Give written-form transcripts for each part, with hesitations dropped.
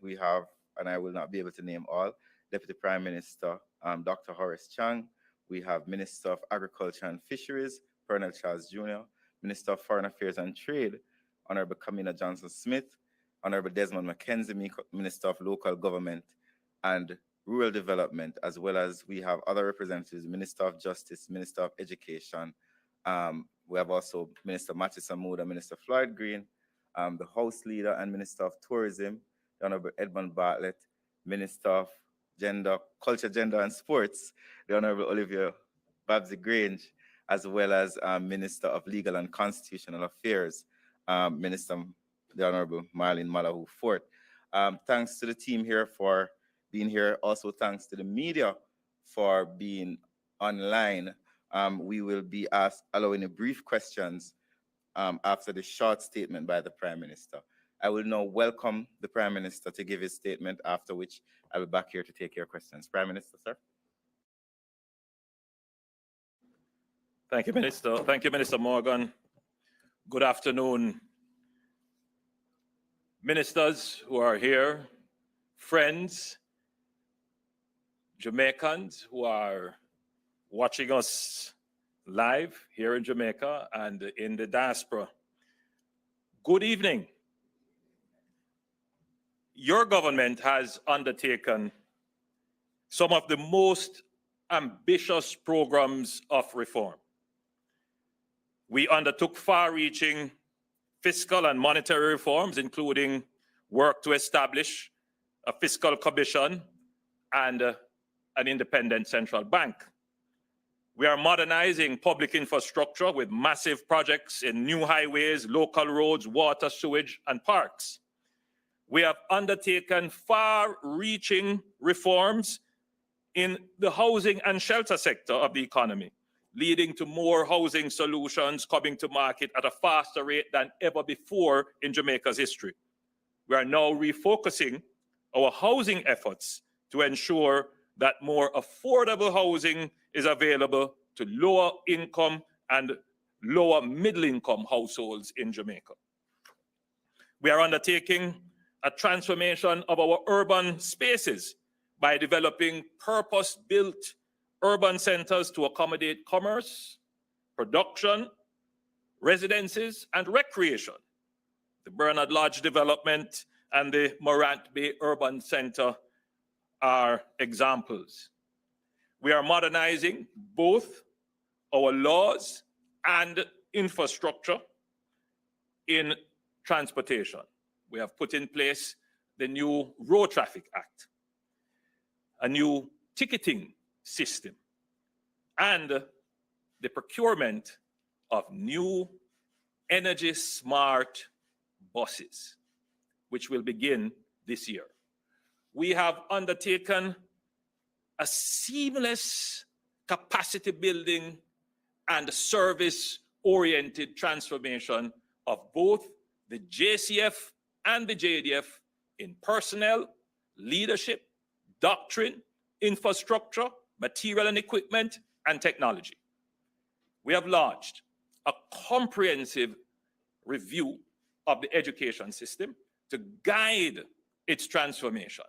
we have, and I will not be able to name all, Deputy Prime Minister Dr. Horace Chang. We have Minister of Agriculture and Fisheries, Colonel Charles Jr., Minister of Foreign Affairs and Trade, Honorable Kamina Johnson-Smith, Honorable Desmond McKenzie, Minister of Local Government and Rural Development, as well as we have other representatives, Minister of Justice, Minister of Education. We have also Minister Mattis Amuda, Minister Floyd Green, the House Leader and Minister of Tourism, the Honorable Edmund Bartlett, Minister of Gender, Culture, Gender and Sports, the Honorable Olivia Babsy Grange, as well as Minister of Legal and Constitutional Affairs, Minister, the Honorable Marlene Malahou Fort. Thanks to the team here for being here. Also, thanks to the media for being online. We will be allowing a brief questions after the short statement by the Prime Minister. I will now welcome the Prime Minister to give his statement, after which I'll be back here to take your questions. Prime Minister, sir. Thank you, Minister. Thank you, Minister Morgan. Good afternoon, ministers who are here, friends, Jamaicans who are watching us live here in Jamaica and in the diaspora. Good evening. Your government has undertaken some of the most ambitious programs of reform. We undertook far-reaching fiscal and monetary reforms, including work to establish a fiscal commission and an independent central bank. We are modernizing public infrastructure with massive projects in new highways, local roads, water, sewage, and parks. We have undertaken far-reaching reforms in the housing and shelter sector of the economy, leading to more housing solutions coming to market at a faster rate than ever before in Jamaica's history. We are now refocusing our housing efforts to ensure that more affordable housing is available to lower income and lower middle income households in Jamaica. We are undertaking a transformation of our urban spaces by developing purpose-built urban centers to accommodate commerce, production, residences, and recreation. The Bernard Lodge development and the Morant Bay Urban Center are examples. We are modernizing both our laws and infrastructure in transportation. We have put in place the new Road Traffic Act, a new ticketing system, and the procurement of new energy-smart buses, which will begin this year. We have undertaken a seamless capacity building and service-oriented transformation of both the JCF and the JDF in personnel, leadership, doctrine, infrastructure, material and equipment, and technology. We have launched a comprehensive review of the education system to guide its transformation,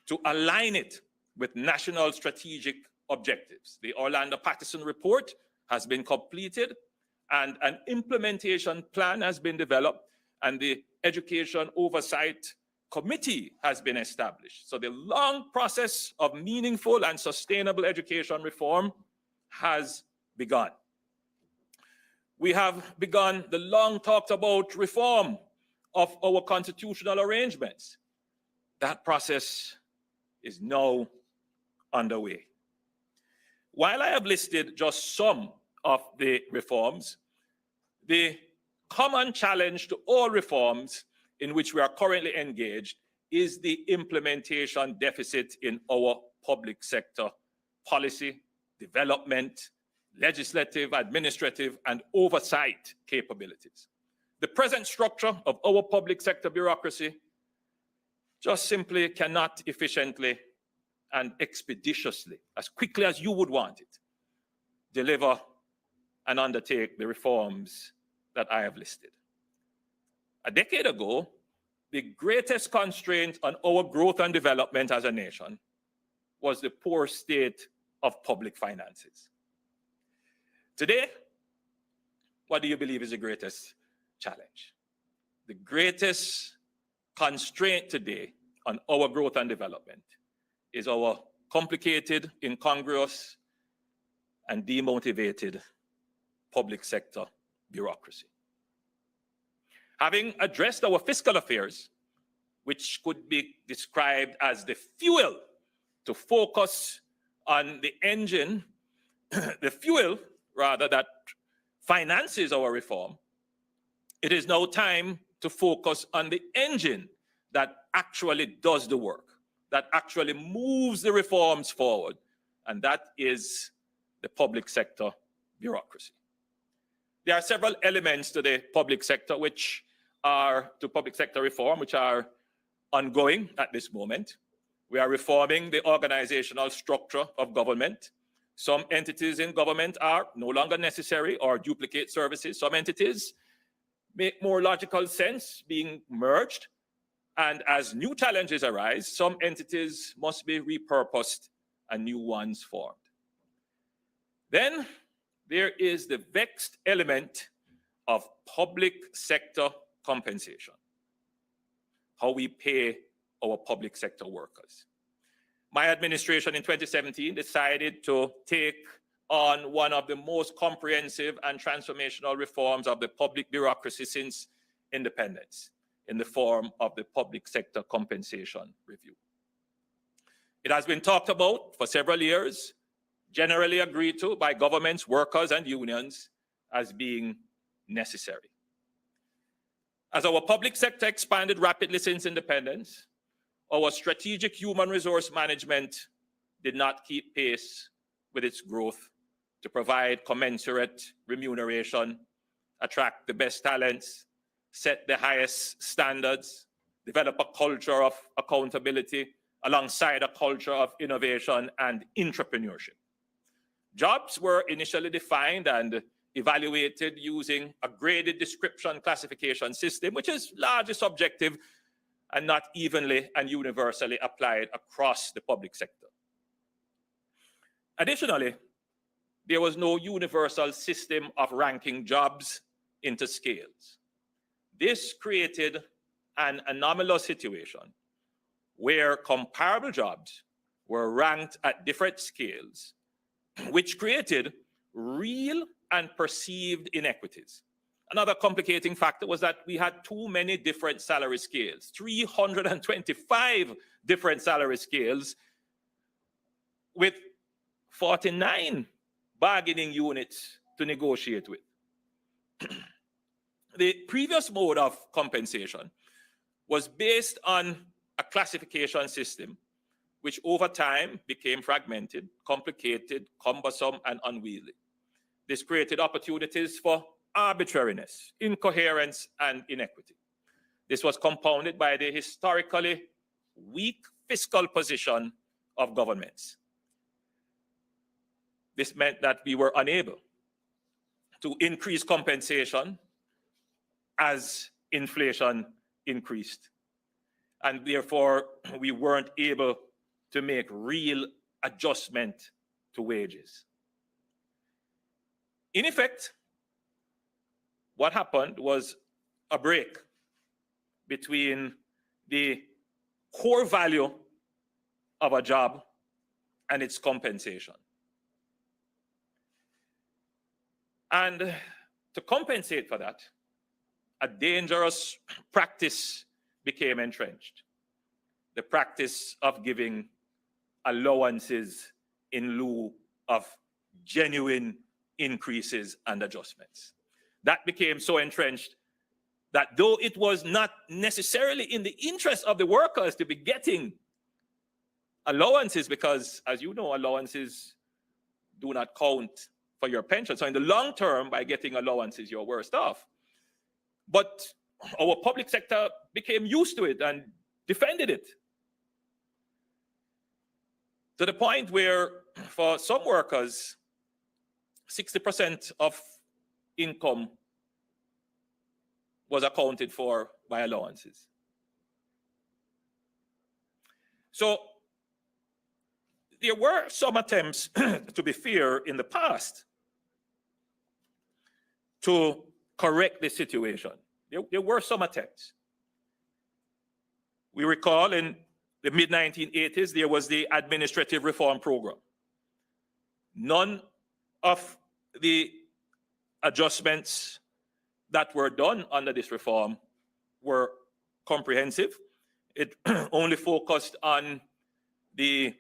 to align it with national strategic objectives. The Orlando Patterson report has been completed and an implementation plan has been developed, and the Education Oversight Committee has been established. So the long process of meaningful and sustainable education reform has begun. We have begun the long talked about reform of our constitutional arrangements. That process is now underway. While I have listed just some of the reforms, the common challenge to all reforms in which we are currently engaged is the implementation deficit in our public sector policy, development, legislative, administrative, and oversight capabilities. The present structure of our public sector bureaucracy just simply cannot efficiently and expeditiously, as quickly as you would want it, deliver and undertake the reforms that I have listed. A decade ago, the greatest constraint on our growth and development as a nation was the poor state of public finances. Today, what do you believe is the greatest challenge? The greatest constraint today on our growth and development is our complicated, incongruous, and demotivated public sector bureaucracy. Having addressed our fiscal affairs, which could be described as the fuel to focus on the engine, the fuel rather, that finances our reform, it is now time to focus on the engine that actually does the work, that actually moves the reforms forward, and that is the public sector bureaucracy. There are several elements to the public sector public sector reform, which are ongoing at this moment. We are reforming the organizational structure of government. Some entities in government are no longer necessary or duplicate services. Some entities make more logical sense being merged. And as new challenges arise, some entities must be repurposed and new ones formed. Then there is the vexed element of public sector compensation, how we pay our public sector workers. My administration in 2017 decided to take on one of the most comprehensive and transformational reforms of the public bureaucracy since independence, in the form of the Public Sector Compensation Review. It has been talked about for several years, generally agreed to by governments, workers, and unions as being necessary. As our public sector expanded rapidly since independence, our strategic human resource management did not keep pace with its growth to provide commensurate remuneration, attract the best talents, set the highest standards, develop a culture of accountability alongside a culture of innovation and entrepreneurship. Jobs were initially defined and evaluated using a graded description classification system, which is largely subjective and not evenly and universally applied across the public sector. Additionally, there was no universal system of ranking jobs into scales. This created an anomalous situation where comparable jobs were ranked at different scales, which created real and perceived inequities. Another complicating factor was that we had too many different salary scales, 325 different salary scales with 49 bargaining units to negotiate with. The previous mode of compensation was based on a classification system, which over time became fragmented, complicated, cumbersome, and unwieldy. This created opportunities for arbitrariness, incoherence, and inequity. This was compounded by the historically weak fiscal position of governments. This meant that we were unable to increase compensation as inflation increased. And therefore, we weren't able to make real adjustment to wages. In effect, what happened was a break between the core value of a job and its compensation. And to compensate for that, a dangerous practice became entrenched. The practice of giving allowances in lieu of genuine increases and adjustments. That became so entrenched that though it was not necessarily in the interest of the workers to be getting allowances, because as you know, allowances do not count for your pension. So in the long term, by getting allowances, you're worse off. But our public sector became used to it and defended it. To the point where for some workers, 60% of income was accounted for by allowances. So there were some attempts, to be fair, in the past to correct the situation. There were some attempts. We recall in the mid-1980s, there was the Administrative Reform Program. None of the adjustments that were done under this reform were comprehensive. It only focused on the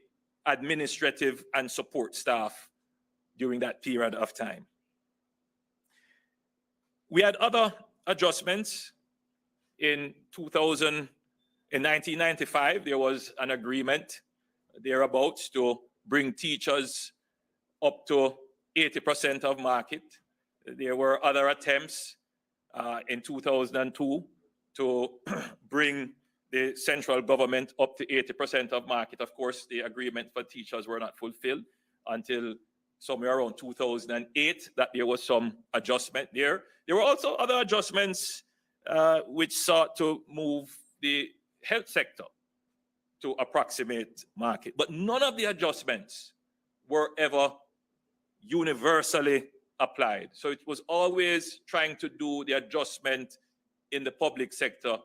administrative and support staff during that period of time. We had other adjustments. In 1995, there was an agreement thereabouts to bring teachers up to 80% of market. There were other attempts in 2002 to bring the central government up to 80% of market. Of course, the agreement for teachers were not fulfilled until somewhere around 2008 that there was some adjustment there. There were also other adjustments which sought to move the health sector to approximate market. But none of the adjustments were ever universally applied. So it was always trying to do the adjustment in the public sector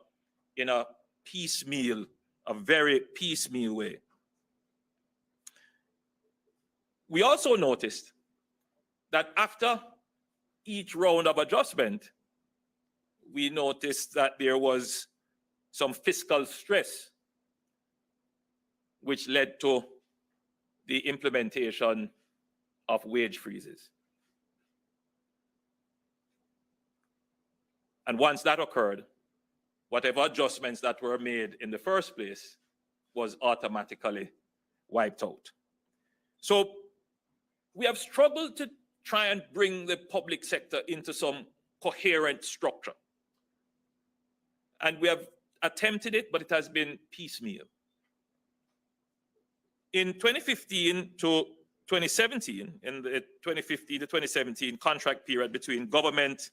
in a piecemeal, a very piecemeal way. We also noticed that after each round of adjustment, we noticed that there was some fiscal stress, which led to the implementation of wage freezes. And once that occurred, whatever adjustments that were made in the first place was automatically wiped out. So we have struggled to try and bring the public sector into some coherent structure. And we have attempted it, but it has been piecemeal. In 2015 to 2017, in the 2015 to 2017 contract period between government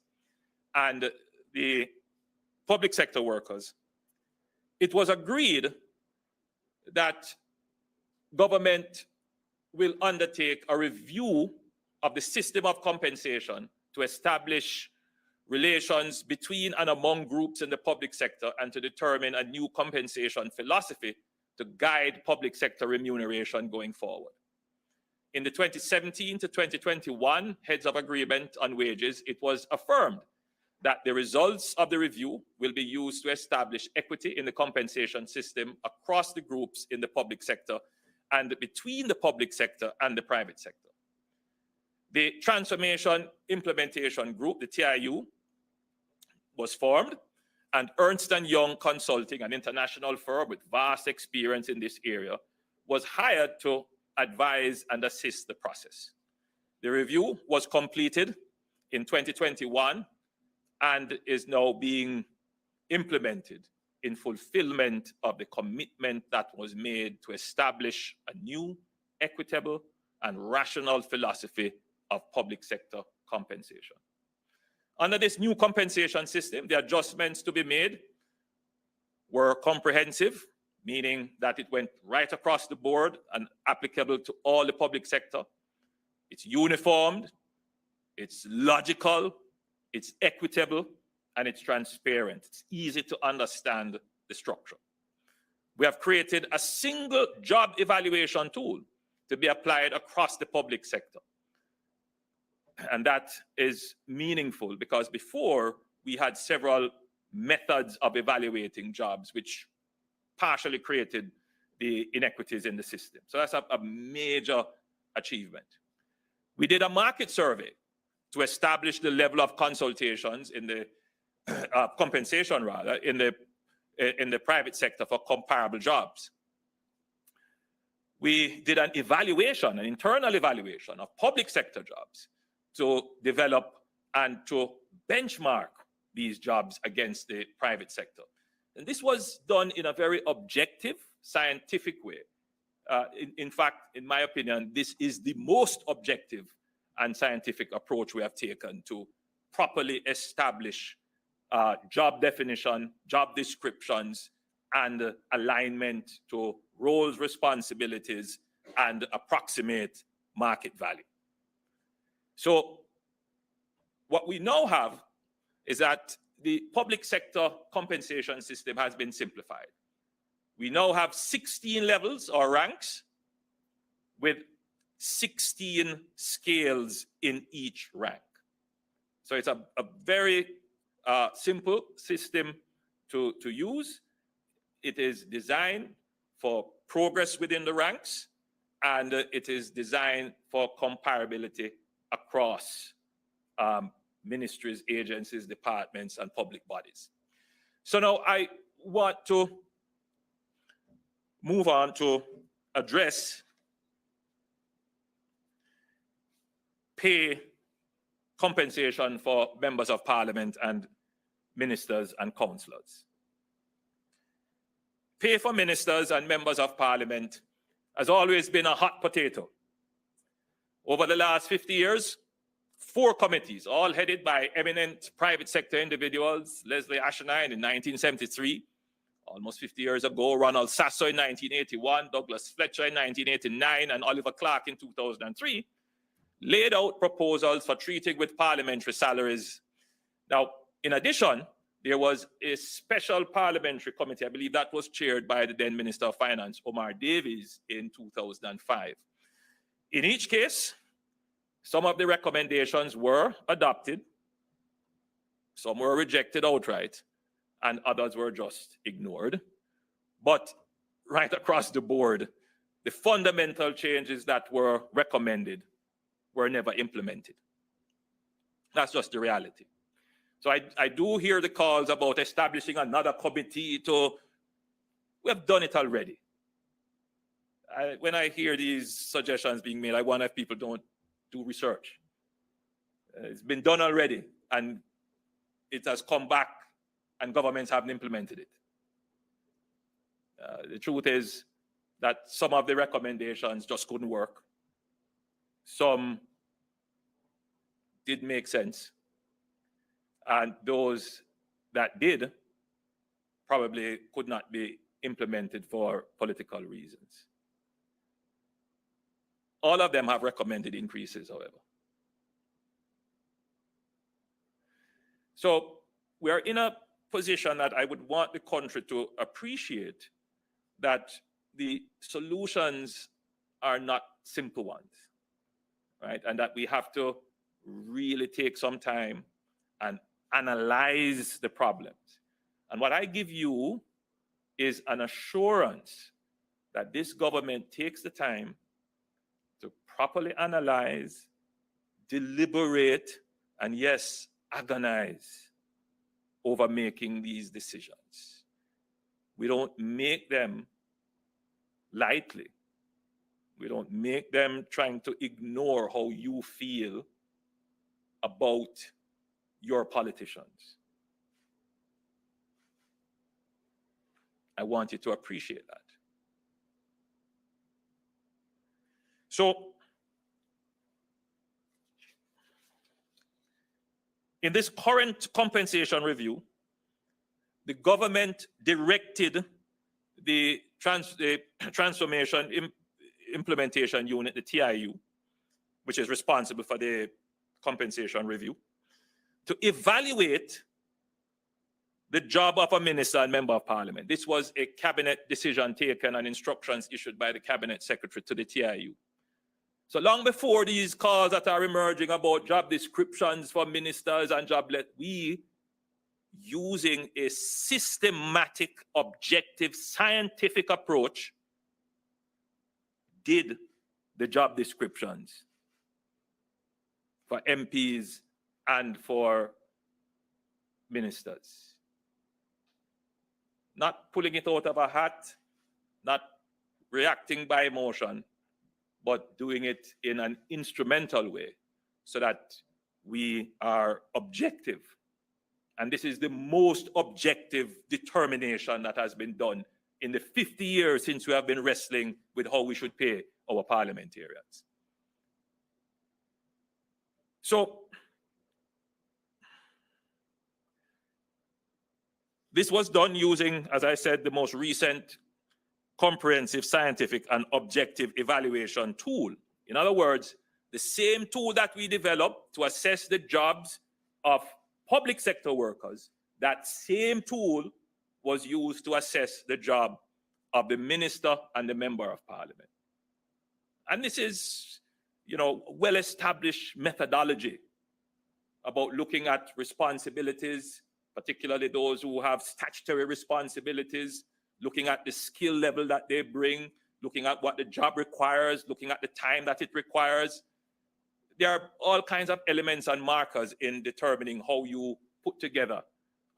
and the public sector workers, it was agreed that government will undertake a review of the system of compensation to establish relations between and among groups in the public sector and to determine a new compensation philosophy to guide public sector remuneration going forward. In the 2017 to 2021 Heads of Agreement on Wages, it was affirmed that the results of the review will be used to establish equity in the compensation system across the groups in the public sector and between the public sector and the private sector. The Transformation Implementation Group, the TIU, was formed, and Ernst & Young Consulting, an international firm with vast experience in this area, was hired to advise and assist the process. The review was completed in 2021 and is now being implemented in fulfillment of the commitment that was made to establish a new, equitable, and rational philosophy of public sector compensation. Under this new compensation system, the adjustments to be made were comprehensive, meaning that it went right across the board and applicable to all the public sector. It's uniformed, it's logical, it's equitable, and it's transparent. It's easy to understand the structure. We have created a single job evaluation tool to be applied across the public sector. And that is meaningful because before we had several methods of evaluating jobs, which partially created the inequities in the system. So that's a major achievement. We did a market survey to establish the level of consultations in the compensation rather in the private sector for comparable jobs. We did an evaluation, an internal evaluation of public sector jobs to develop and to benchmark these jobs against the private sector. And this was done in a very objective, scientific way. In fact, in my opinion, this is the most objective and scientific approach we have taken to properly establish job definition, job descriptions, and alignment to roles, responsibilities, and approximate market value. So what we now have is that the public sector compensation system has been simplified. We now have 16 levels or ranks with 16 scales in each rank. So it's a very simple system to use. It is designed for progress within the ranks, and it is designed for comparability across ministries, agencies, departments, and public bodies. So now I want to move on to address pay compensation for members of parliament and ministers and councillors. Pay for ministers and members of parliament has always been a hot potato. Over the last 50 years, 4 committees, all headed by eminent private sector individuals, Leslie Ashenine in 1973, almost 50 years ago, Ronald Sasso in 1981, Douglas Fletcher in 1989, and Oliver Clark in 2003, laid out proposals for treating with parliamentary salaries. Now, in addition, there was a special parliamentary committee, I believe that was chaired by the then Minister of Finance, Omar Davies, in 2005. In each case, some of the recommendations were adopted, some were rejected outright, and others were just ignored. But right across the board, the fundamental changes that were recommended were never implemented. That's just the reality. So I do hear the calls about establishing another committee we have done it already. When I hear these suggestions being made, I wonder if people don't do research. It's been done already, and it has come back, and governments haven't implemented it. The truth is that some of the recommendations just couldn't work. Some did make sense, and those that did probably could not be implemented for political reasons. All of them have recommended increases, however. So we are in a position that I would want the country to appreciate that the solutions are not simple ones, right? And that we have to really take some time and analyze the problems. And what I give you is an assurance that this government takes the time to properly analyze, deliberate, and yes, agonize over making these decisions. We don't make them lightly. We don't make them trying to ignore how you feel about your politicians. I want you to appreciate that. So, in this current compensation review, the government directed the Transformation Implementation Unit, the TIU, which is responsible for the compensation review, to evaluate the job of a minister and member of parliament. This was a cabinet decision taken and instructions issued by the cabinet secretary to the TIU. So long before these calls that are emerging about job descriptions for ministers and we, using a systematic, objective, scientific approach, did the job descriptions for MPs and for ministers. Not pulling it out of a hat, not reacting by emotion, but doing it in an instrumental way so that we are objective. And this is the most objective determination that has been done in the 50 years since we have been wrestling with how we should pay our parliamentarians. So, This was done using, as I said, the most recent comprehensive scientific and objective evaluation tool. In other words, the same tool that we developed to assess the jobs of public sector workers, that same tool was used to assess the job of the minister and the member of parliament. And this is, well-established methodology about looking at responsibilities, particularly those who have statutory responsibilities, looking at the skill level that they bring, looking at what the job requires, looking at the time that it requires. There are all kinds of elements and markers in determining how you put together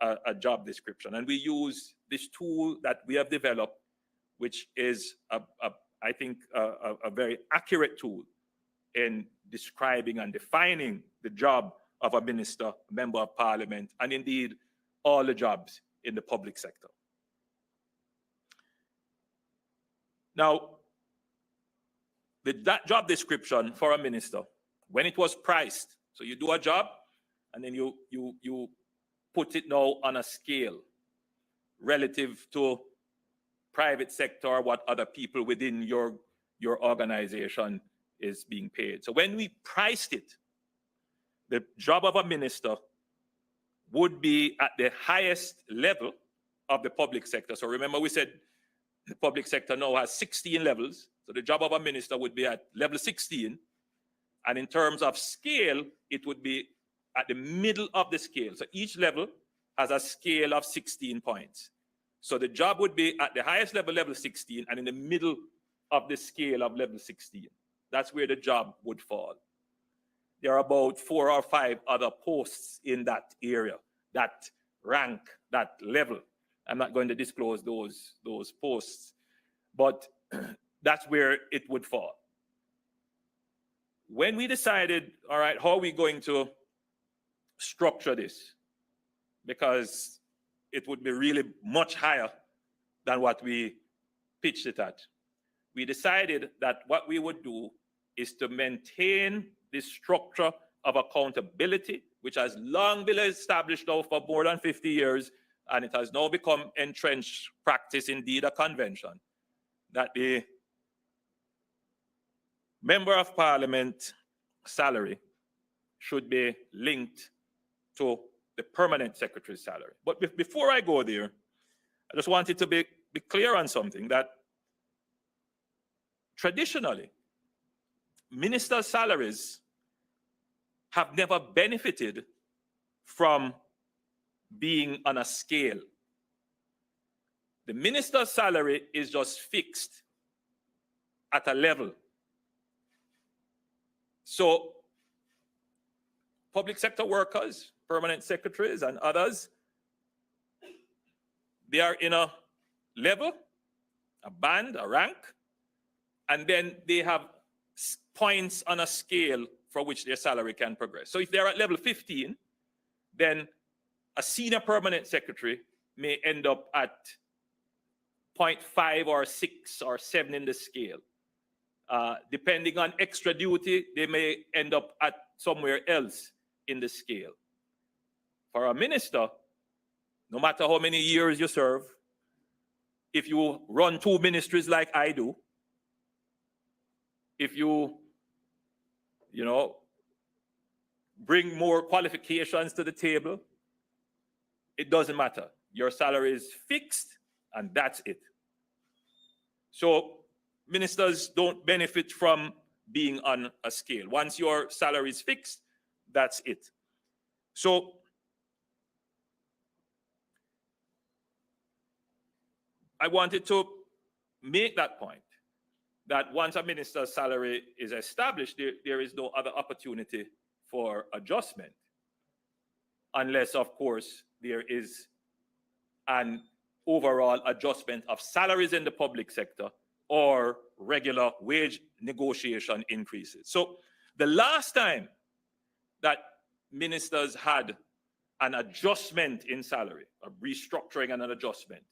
a job description. And we use this tool that we have developed, which is, I think, a very accurate tool in describing and defining the job of a minister, member of parliament, and indeed all the jobs in the public sector. Now, that job description for a minister, when it was priced, so you do a job and then you put it now on a scale relative to private sector or what other people within your organization is being paid. So when we priced it, the job of a minister would be at the highest level of the public sector. So remember, we said the public sector now has 16 levels. So the job of a minister would be at level 16. And in terms of scale, it would be at the middle of the scale. So each level has a scale of 16 points. So the job would be at the highest level, level 16, and in the middle of the scale of level 16. That's where the job would fall. There are about 4 or 5 other posts in that area, that rank, that level. I'm not going to disclose those posts, but that's where it would fall. When we decided, all right, how are we going to structure this? Because it would be really much higher than what we pitched it at. We decided that what we would do is to maintain this structure of accountability, which has long been established now for more than 50 years, and it has now become entrenched practice, indeed a convention, that the member of parliament salary should be linked to the permanent secretary's salary. But before I go there, I just wanted to be clear on something, that traditionally, ministers' salaries have never benefited from being on a scale. The minister's salary is just fixed at a level. So public sector workers, permanent secretaries and others, they are in a level, a band, a rank, and then they have points on a scale for which their salary can progress. So if they're at level 15, then a senior permanent secretary may end up at 0.5 or 6 or 7 in the scale. Depending on extra duty, they may end up at somewhere else in the scale. For a minister, no matter how many years you serve, if you run 2 ministries like I do, if you bring more qualifications to the table, it doesn't matter. Your salary is fixed, and that's it. So ministers don't benefit from being on a scale. Once your salary is fixed, that's it. So I wanted to make that point, that once a minister's salary is established, there is no other opportunity for adjustment, unless, of course, there is an overall adjustment of salaries in the public sector or regular wage negotiation increases. So the last time that ministers had an adjustment in salary, a restructuring and an adjustment,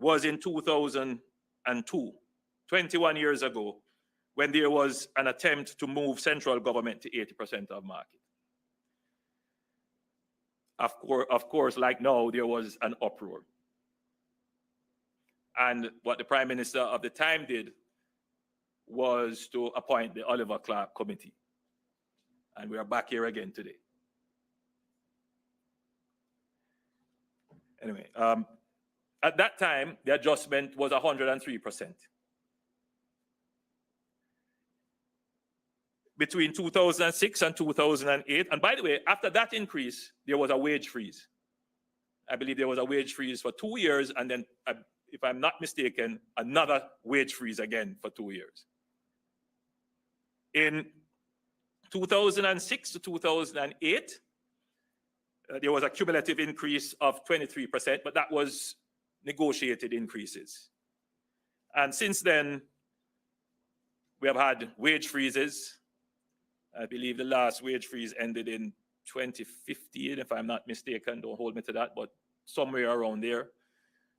was in 2002, 21 years ago, when there was an attempt to move central government to 80% of market. Of course, like now, there was an uproar. And what the Prime Minister of the time did was to appoint the Oliver Clark Committee. And we are back here again today. Anyway, at that time, the adjustment was 103%. Between 2006 and 2008, and by the way, after that increase, there was a wage freeze. I believe there was a wage freeze for 2 years, and then, if I'm not mistaken, another wage freeze again for 2 years. In 2006 to 2008, there was a cumulative increase of 23%, but that was negotiated increases. And since then, we have had wage freezes. I believe the last wage freeze ended in 2015, if I'm not mistaken. Don't hold me to that, but somewhere around there.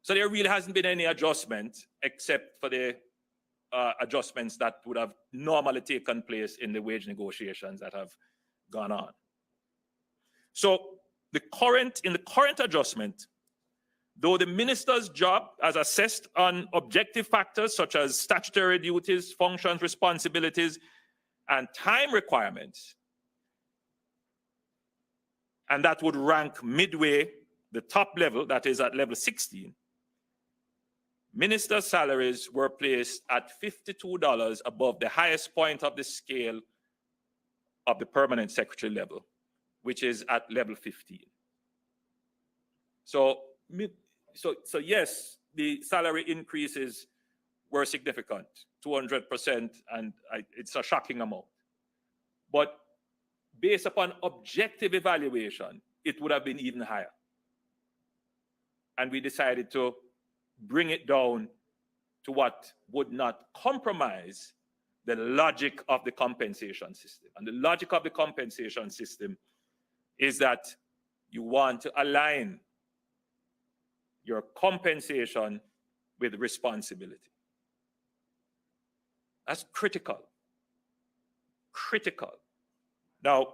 So there really hasn't been any adjustment except for the adjustments that would have normally taken place in the wage negotiations that have gone on. So in the current adjustment, though the minister's job as assessed on objective factors such as statutory duties, functions, responsibilities, and time requirements, and that would rank midway, the top level, that is at level 16, minister salaries were placed at $52 above the highest point of the scale of the permanent secretary level, which is at level 15. So yes, the salary increases were significant, 200%, and it's a shocking amount. But based upon objective evaluation, it would have been even higher. And we decided to bring it down to what would not compromise the logic of the compensation system. And the logic of the compensation system is that you want to align your compensation with responsibility. That's critical. Critical. Now, are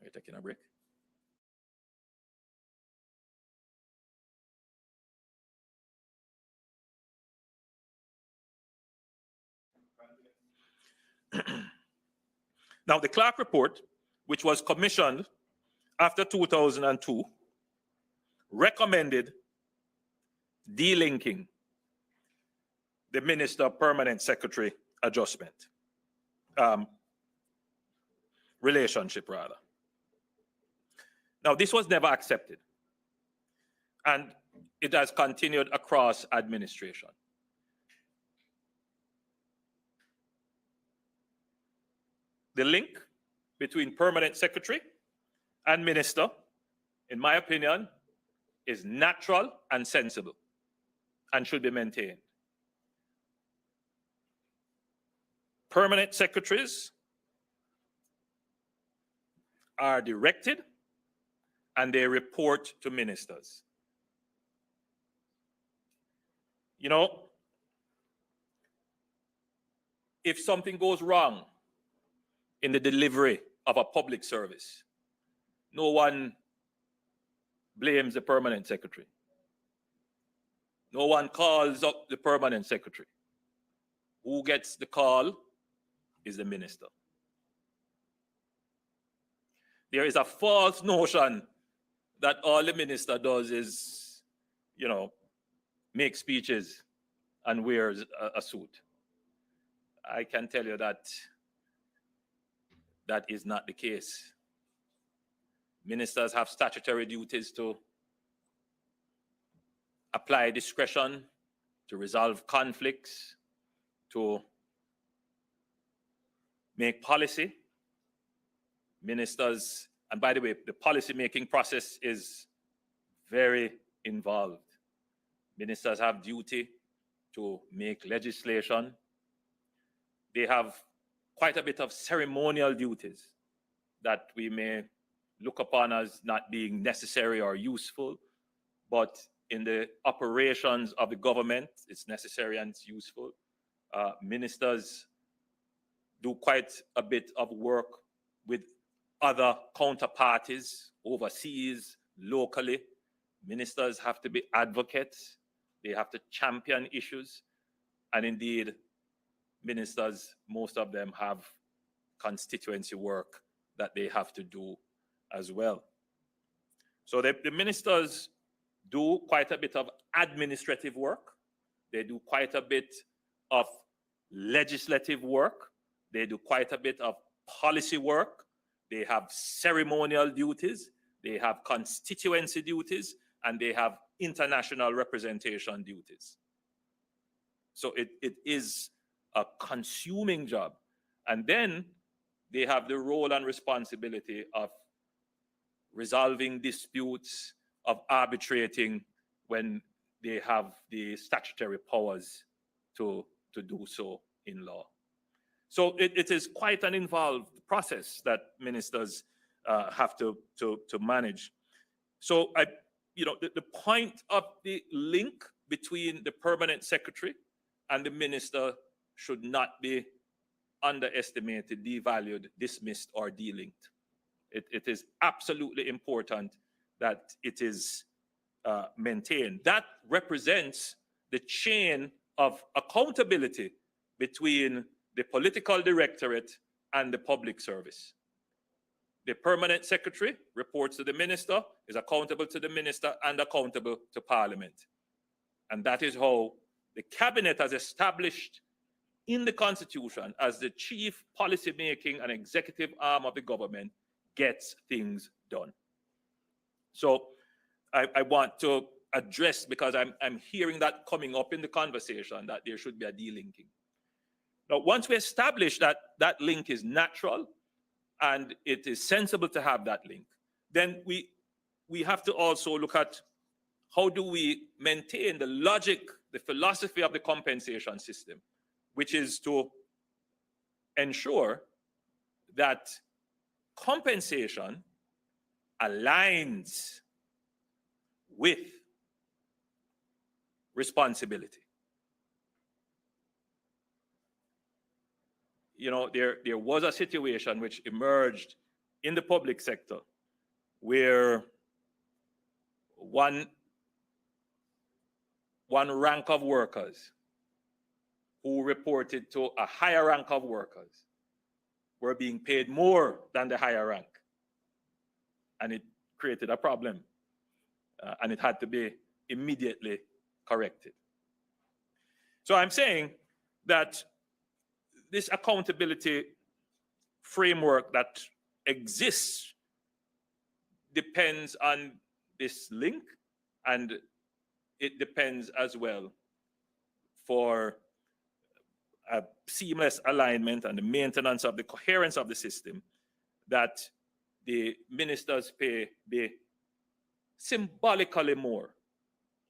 you taking a break? Now, the Clark report, which was commissioned after 2002, recommended delinking the minister permanent secretary adjustment relationship rather. Now, this was never accepted, and it has continued across administration. The link between permanent secretary and minister, in my opinion, is natural and sensible and should be maintained. Permanent secretaries are directed and they report to ministers. You know, if something goes wrong in the delivery of a public service, no one blames the permanent secretary. No one calls up the permanent secretary. Who gets the call is the minister. There is a false notion that all the minister does is, you know, make speeches and wears a suit. I can tell you that that is not the case. Ministers have statutory duties to apply discretion, to resolve conflicts, to make policy. Ministers, and by the way, the policy-making process is very involved. Ministers have duty to make legislation. They have quite a bit of ceremonial duties that we may look upon as not being necessary or useful, but in the operations of the government. It's necessary and it's useful. Ministers do quite a bit of work with other counterparties overseas, locally. Ministers have to be advocates. They have to champion issues. And indeed, ministers, most of them have constituency work that they have to do as well. So the ministers do quite a bit of administrative work. They do quite a bit of legislative work. They do quite a bit of policy work. They have ceremonial duties. They have constituency duties, and they have international representation duties. So it is a consuming job. And then they have the role and responsibility of resolving disputes, of arbitrating when they have the statutory powers to do so in law. So it is quite an involved process that ministers have to manage. So the point of the link between the permanent secretary and the minister should not be underestimated, devalued, dismissed, or delinked. It is absolutely important that it is maintained. That represents the chain of accountability between the political directorate and the public service. The permanent secretary reports to the minister, is accountable to the minister, and accountable to Parliament. And that is how the cabinet has established in the Constitution as the chief policy-making and executive arm of the government gets things done. So I want to address, because I'm hearing that coming up in the conversation, that there should be a delinking. Now, once we establish that that link is natural and it is sensible to have that link, then we have to also look at how do we maintain the logic, the philosophy of the compensation system, which is to ensure that compensation aligns with responsibility. There was a situation which emerged in the public sector where one rank of workers who reported to a higher rank of workers were being paid more than the higher rank. And it created a problem. And it had to be immediately corrected. So I'm saying that this accountability framework that exists depends on this link, and it depends as well for a seamless alignment and the maintenance of the coherence of the system, that the minister's pay be symbolically more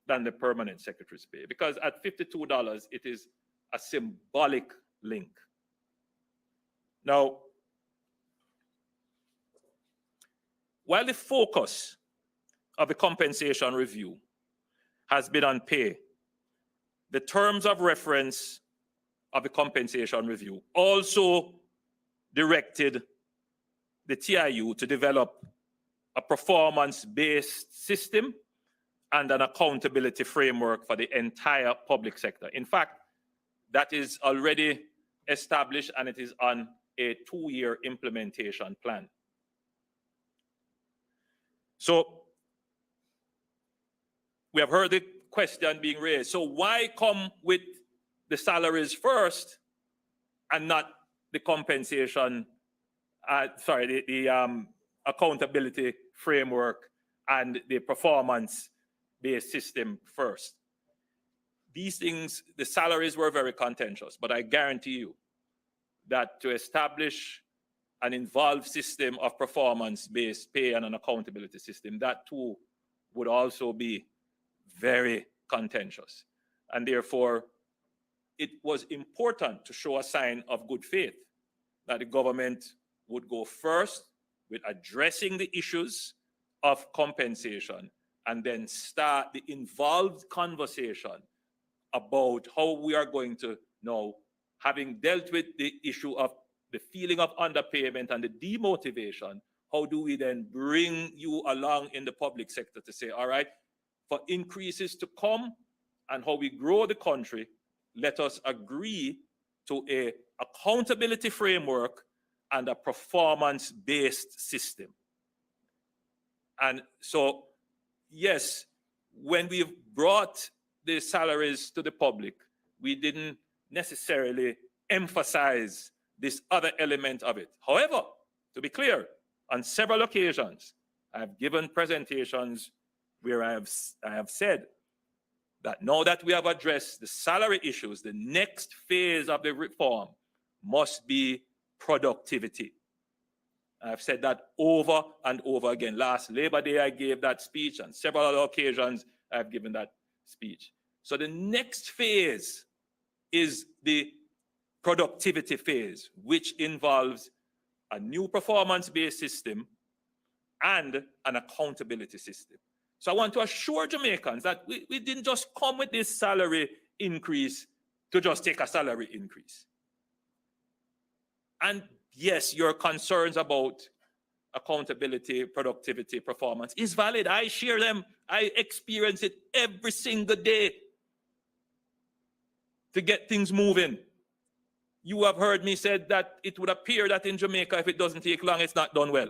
than the permanent secretary's pay. Because at $52, it is a symbolic link. Now, while the focus of the compensation review has been on pay, the terms of reference of the compensation review also directed the TIU to develop a performance-based system and an accountability framework for the entire public sector. In fact, that is already established, and it is on a 2-year implementation plan. So we have heard the question being raised. So why come with the salaries first and not the compensation, the accountability framework and the performance-based system first? These things, the salaries were very contentious, but I guarantee you that to establish an involved system of performance-based pay and an accountability system, that too would also be very contentious. And therefore, it was important to show a sign of good faith that the government would go first with addressing the issues of compensation and then start the involved conversation about how we are going to now, having dealt with the issue of the feeling of underpayment and the demotivation, how do we then bring you along in the public sector to say, all right, for increases to come and how we grow the country, let us agree to a accountability framework and a performance-based system. And so, yes, when we've brought the salaries to the public, we didn't necessarily emphasize this other element of it. However, to be clear, on several occasions, I've given presentations where I have said that now that we have addressed the salary issues, the next phase of the reform must be productivity. I've said that over and over again. Last Labor Day, I gave that speech, and several other occasions, I've given that speech. So the next phase is the productivity phase, which involves a new performance-based system and an accountability system. So I want to assure Jamaicans that we didn't just come with this salary increase to just take a salary increase. And yes, your concerns about accountability, productivity, performance is valid. I share them. I experience it every single day to get things moving. You have heard me say that it would appear that in Jamaica, if it doesn't take long, it's not done well.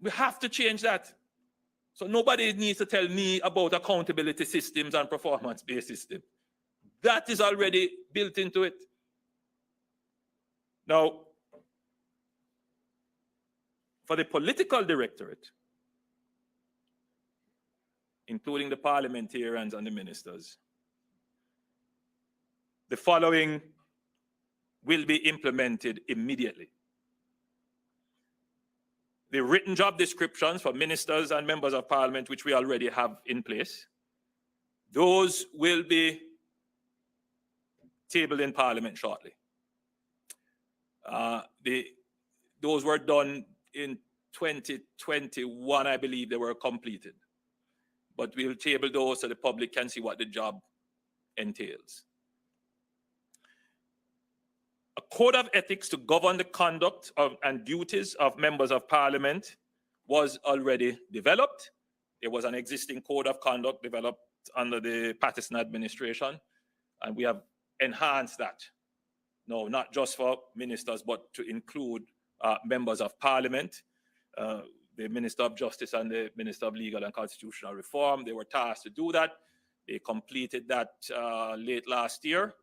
We have to change that. So nobody needs to tell me about accountability systems and performance-based systems. That is already built into it. Now, for the political directorate, including the parliamentarians and the ministers, the following will be implemented immediately. The written job descriptions for ministers and members of parliament, which we already have in place, those will be tabled in parliament shortly. Those were done in 2021, I believe they were completed. But we'll table those so the public can see what the job entails. A code of ethics to govern the conduct of and duties of members of parliament was already developed. There was an existing code of conduct developed under the Patterson administration, and we have enhanced that. No, not just for ministers, but to include members of parliament, the Minister of Justice and the Minister of Legal and Constitutional Reform. They were tasked to do that. They completed that late last year,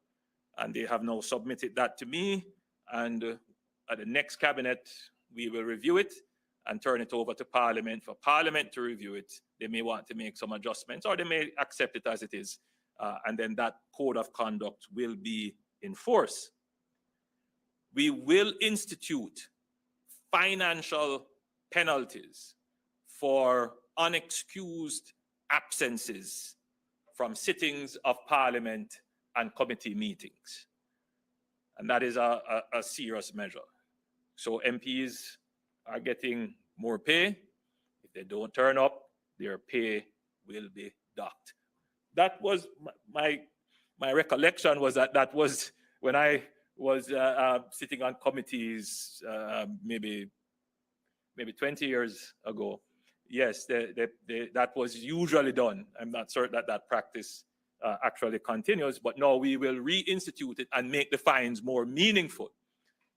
and they have now submitted that to me. And at the next cabinet, we will review it and turn it over to Parliament for Parliament to review it. They may want to make some adjustments, or they may accept it as it is. And then that code of conduct will be in force. We will institute financial penalties for unexcused absences from sittings of Parliament and committee meetings. And that is a serious measure. So MPs are getting more pay. If they don't turn up, their pay will be docked. That was my recollection, was that was when I was sitting on committees maybe 20 years ago. Yes, that was usually done. I'm not certain that practice actually continues, but now we will reinstitute it and make the fines more meaningful.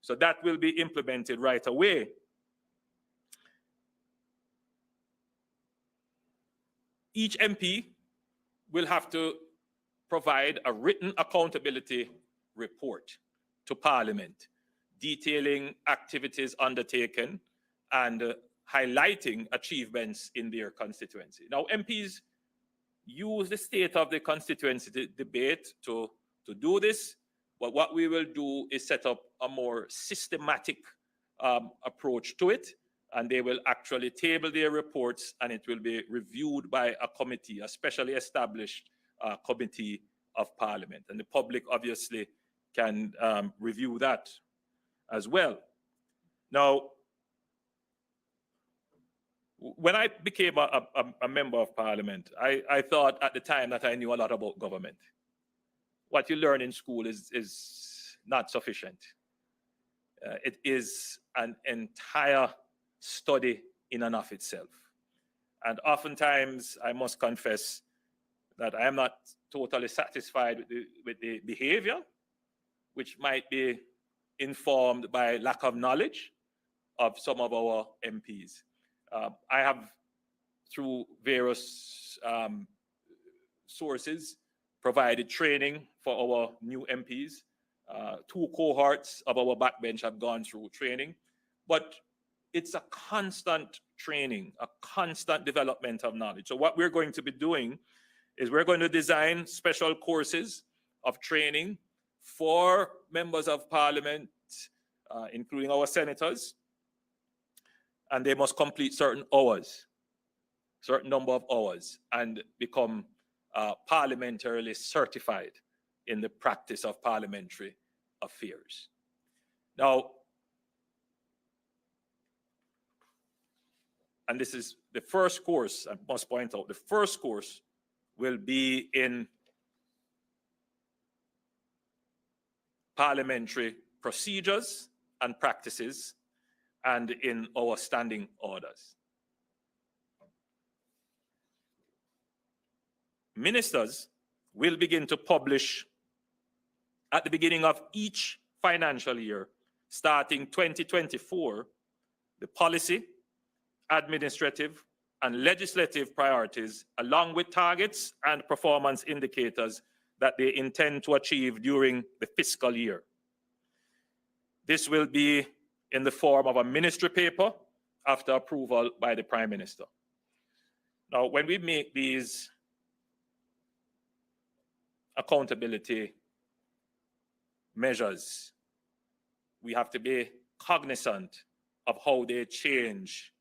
So that will be implemented right away. Each MP will have to provide a written accountability report to Parliament, detailing activities undertaken and highlighting achievements in their constituency. Now, MPs use the state of the constituency debate to do this, but what we will do is set up a more systematic approach to it, and they will actually table their reports, and it will be reviewed by a committee, a specially established committee of Parliament. And the public obviously can review that as well. Now, When I became a member of parliament, I thought at the time that I knew a lot about government. What you learn in school is not sufficient. It is an entire study in and of itself. And oftentimes, I must confess that I am not totally satisfied with the behavior, which might be informed by lack of knowledge of some of our MPs. I have, through various sources, provided training for our new MPs. 2 cohorts of our backbench have gone through training, but it's a constant training, a constant development of knowledge. So what we're going to be doing is we're going to design special courses of training for members of parliament, including our senators, and they must complete certain hours, certain number of hours, and become parliamentarily certified in the practice of parliamentary affairs. Now, and this is the first course, I must point out, the first course will be in parliamentary procedures and practices and in our standing orders. Ministers will begin to publish at the beginning of each financial year, starting 2024, the policy, administrative, and legislative priorities, along with targets and performance indicators that they intend to achieve during the fiscal year. This will be in the form of a ministry paper after approval by the Prime Minister. Now, when we make these accountability measures, we have to be cognizant of how they change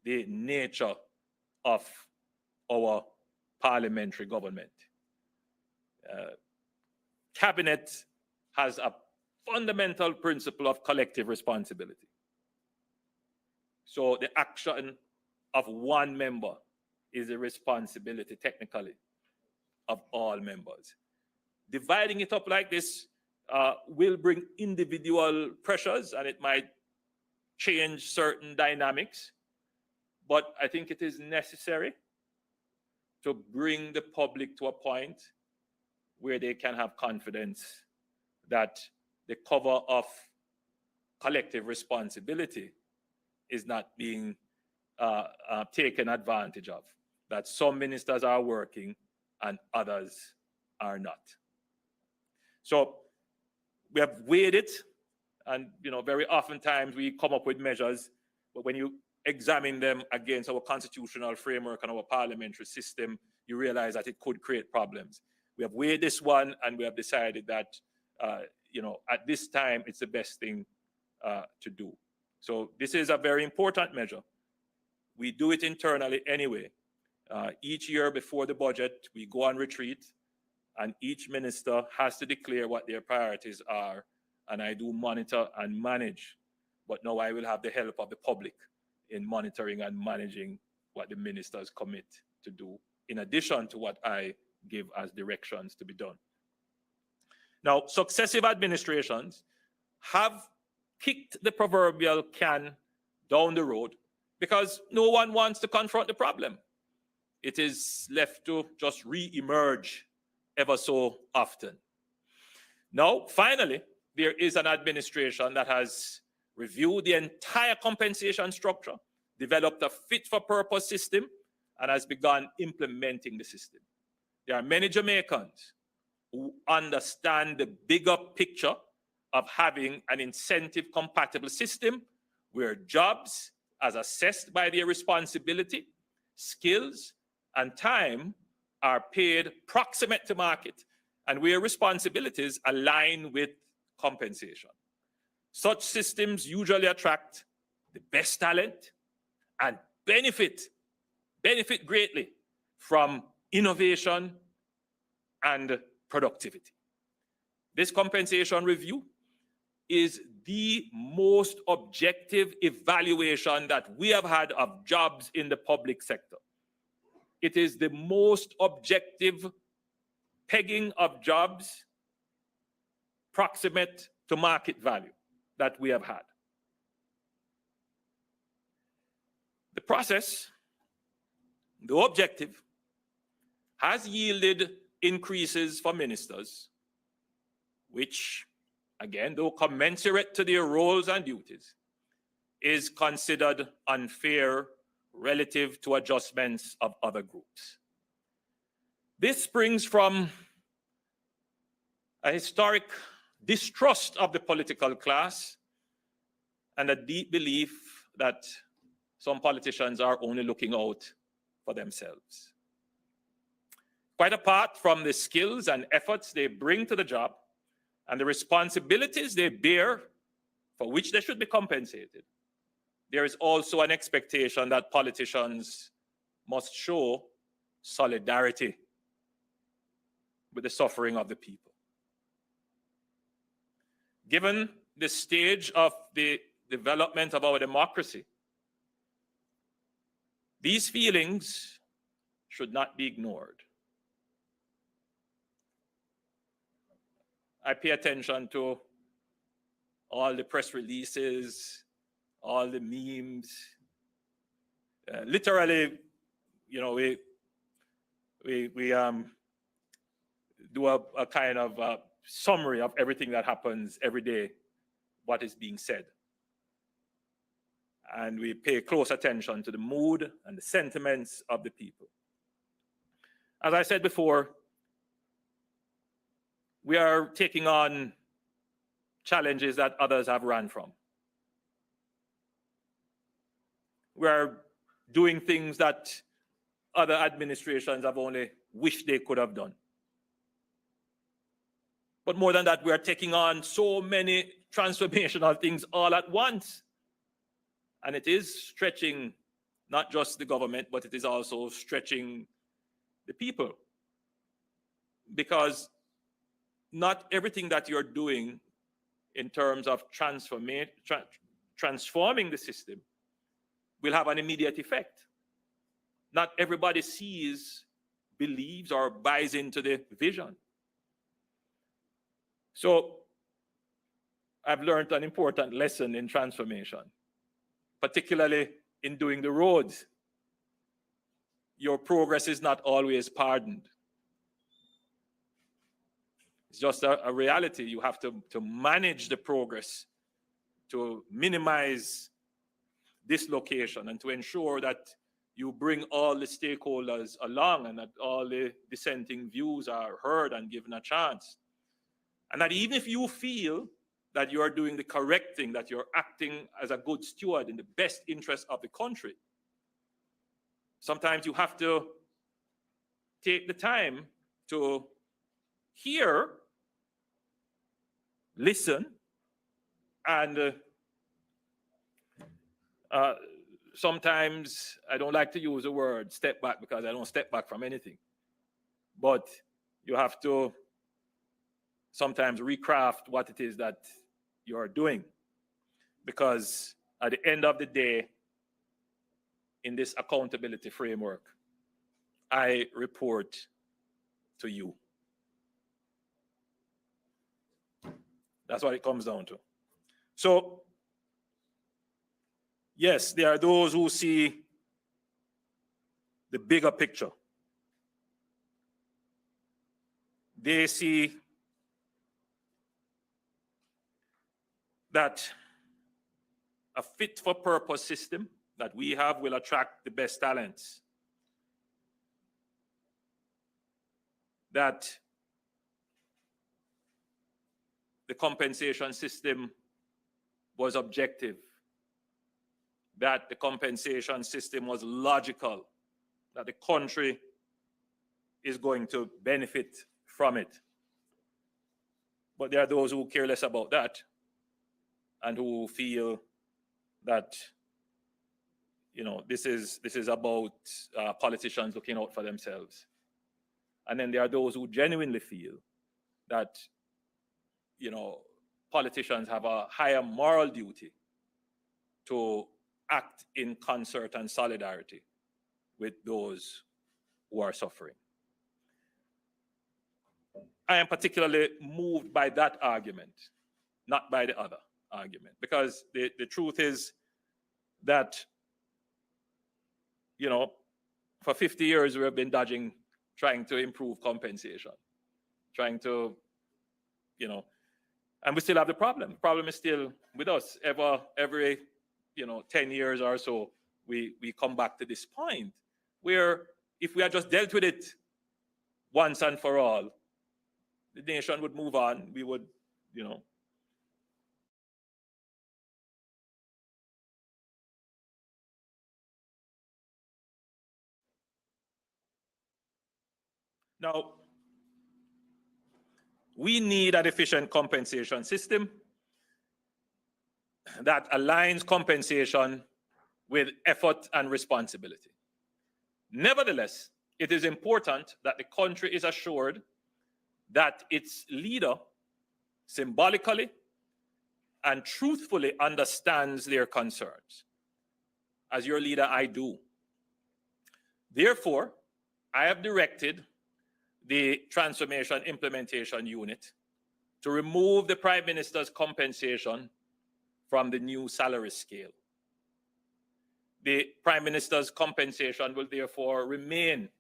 the nature of our parliamentary government. Cabinet has a fundamental principle of collective responsibility. So the action of one member is a responsibility, technically, of all members. Dividing it up like this will bring individual pressures, and it might change certain dynamics. But I think it is necessary to bring the public to a point where they can have confidence that the cover of collective responsibility is not being taken advantage of, that some ministers are working and others are not. So we have weighed it, and very oftentimes we come up with measures, but when you examine them against our constitutional framework and our parliamentary system, you realize that it could create problems. We have weighed this one, and we have decided that at this time it's the best thing to do. So this is a very important measure. We do it internally anyway. Each year before the budget, we go on retreat, and each minister has to declare what their priorities are, and I do monitor and manage. But now I will have the help of the public in monitoring and managing what the ministers commit to do, in addition to what I give as directions to be done. Now, successive administrations have kicked the proverbial can down the road because no one wants to confront the problem. It is left to just re-emerge ever so often. Now, finally, there is an administration that has reviewed the entire compensation structure, developed a fit-for-purpose system, and has begun implementing the system. There are many Jamaicans who understand the bigger picture of having an incentive-compatible system where jobs, as assessed by their responsibility, skills, and time, are paid proximate to market, and where responsibilities align with compensation. Such systems usually attract the best talent and benefit greatly from innovation and productivity. This compensation review is the most objective evaluation that we have had of jobs in the public sector. It is the most objective pegging of jobs proximate to market value that we have had. The process, the objective, has yielded increases for ministers, which, again, though commensurate to their roles and duties, is considered unfair relative to adjustments of other groups. This springs from a historic distrust of the political class and a deep belief that some politicians are only looking out for themselves. Quite apart from the skills and efforts they bring to the job and the responsibilities they bear for which they should be compensated, there is also an expectation that politicians must show solidarity with the suffering of the people. Given the stage of the development of our democracy, these feelings should not be ignored. I pay attention to all the press releases, all the memes. Literally, you know, we do a kind of summary of everything that happens every day, what is being said. And we pay close attention to the mood and the sentiments of the people. As I said before, we are taking on challenges that others have run from. We are doing things that other administrations have only wished they could have done. But more than that, we are taking on so many transformational things all at once. And it is stretching not just the government, but it is also stretching the people. Because not everything that you're doing in terms of transforming the system will have an immediate effect. Not everybody sees, believes, or buys into the vision. So I've learned an important lesson in transformation, particularly in doing the roads. Your progress is not always pardoned. It's just a reality. You have to manage the progress, to minimize dislocation, and to ensure that you bring all the stakeholders along and that all the dissenting views are heard and given a chance. And that even if you feel that you are doing the correct thing, that you're acting as a good steward in the best interest of the country, sometimes you have to take the time to hear, listen, and sometimes I don't like to use the word step back because I don't step back from anything. But you have to sometimes recraft what it is that you're doing. Because at the end of the day, in this accountability framework, I report to you. That's what it comes down to. So, yes, there are those who see the bigger picture. They see that a fit-for-purpose system that we have will attract the best talents. That the compensation system was objective. That the compensation system was logical. That the country is going to benefit from it. But there are those who care less about that and who feel that, you know, this is about politicians looking out for themselves. And then there are those who genuinely feel that, you know, politicians have a higher moral duty to act in concert and solidarity with those who are suffering. I am particularly moved by that argument, not by the other argument, because the truth is that, you know, for 50 years we have been dodging, trying to improve compensation, trying to, you know, and we still have the problem. The problem is still with us. Every 10 years or so, we come back to this point where if we had just dealt with it once and for all, the nation would move on. We would, Now, we need an efficient compensation system that aligns compensation with effort and responsibility. Nevertheless, it is important that the country is assured that its leader symbolically and truthfully understands their concerns. As your leader, I do. Therefore, I have directed the Transformation Implementation Unit to remove the Prime Minister's compensation from the new salary scale. The Prime Minister's compensation will therefore remain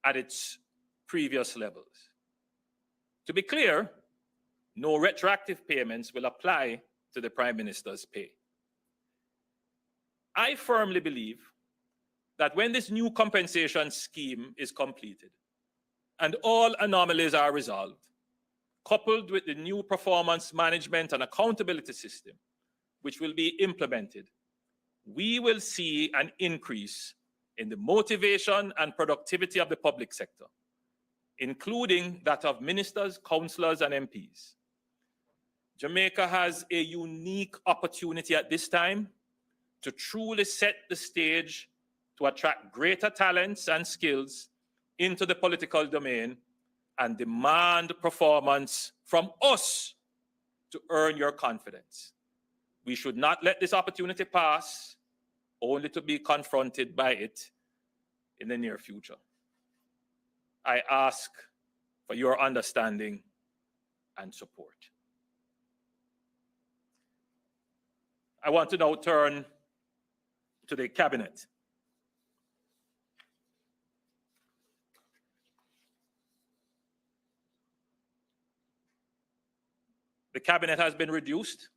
at its previous levels. To be clear, no retroactive payments will apply to the Prime Minister's pay. I firmly believe that when this new compensation scheme is completed and all anomalies are resolved, coupled with the new performance management and accountability system, which will be implemented, we will see an increase in the motivation and productivity of the public sector, including that of ministers, councillors, and MPs. Jamaica has a unique opportunity at this time to truly set the stage to attract greater talents and skills into the political domain and demand performance from us to earn your confidence. We should not let this opportunity pass only to be confronted by it in the near future. I ask for your understanding and support. I want to now turn to the cabinet. The cabinet has been reduced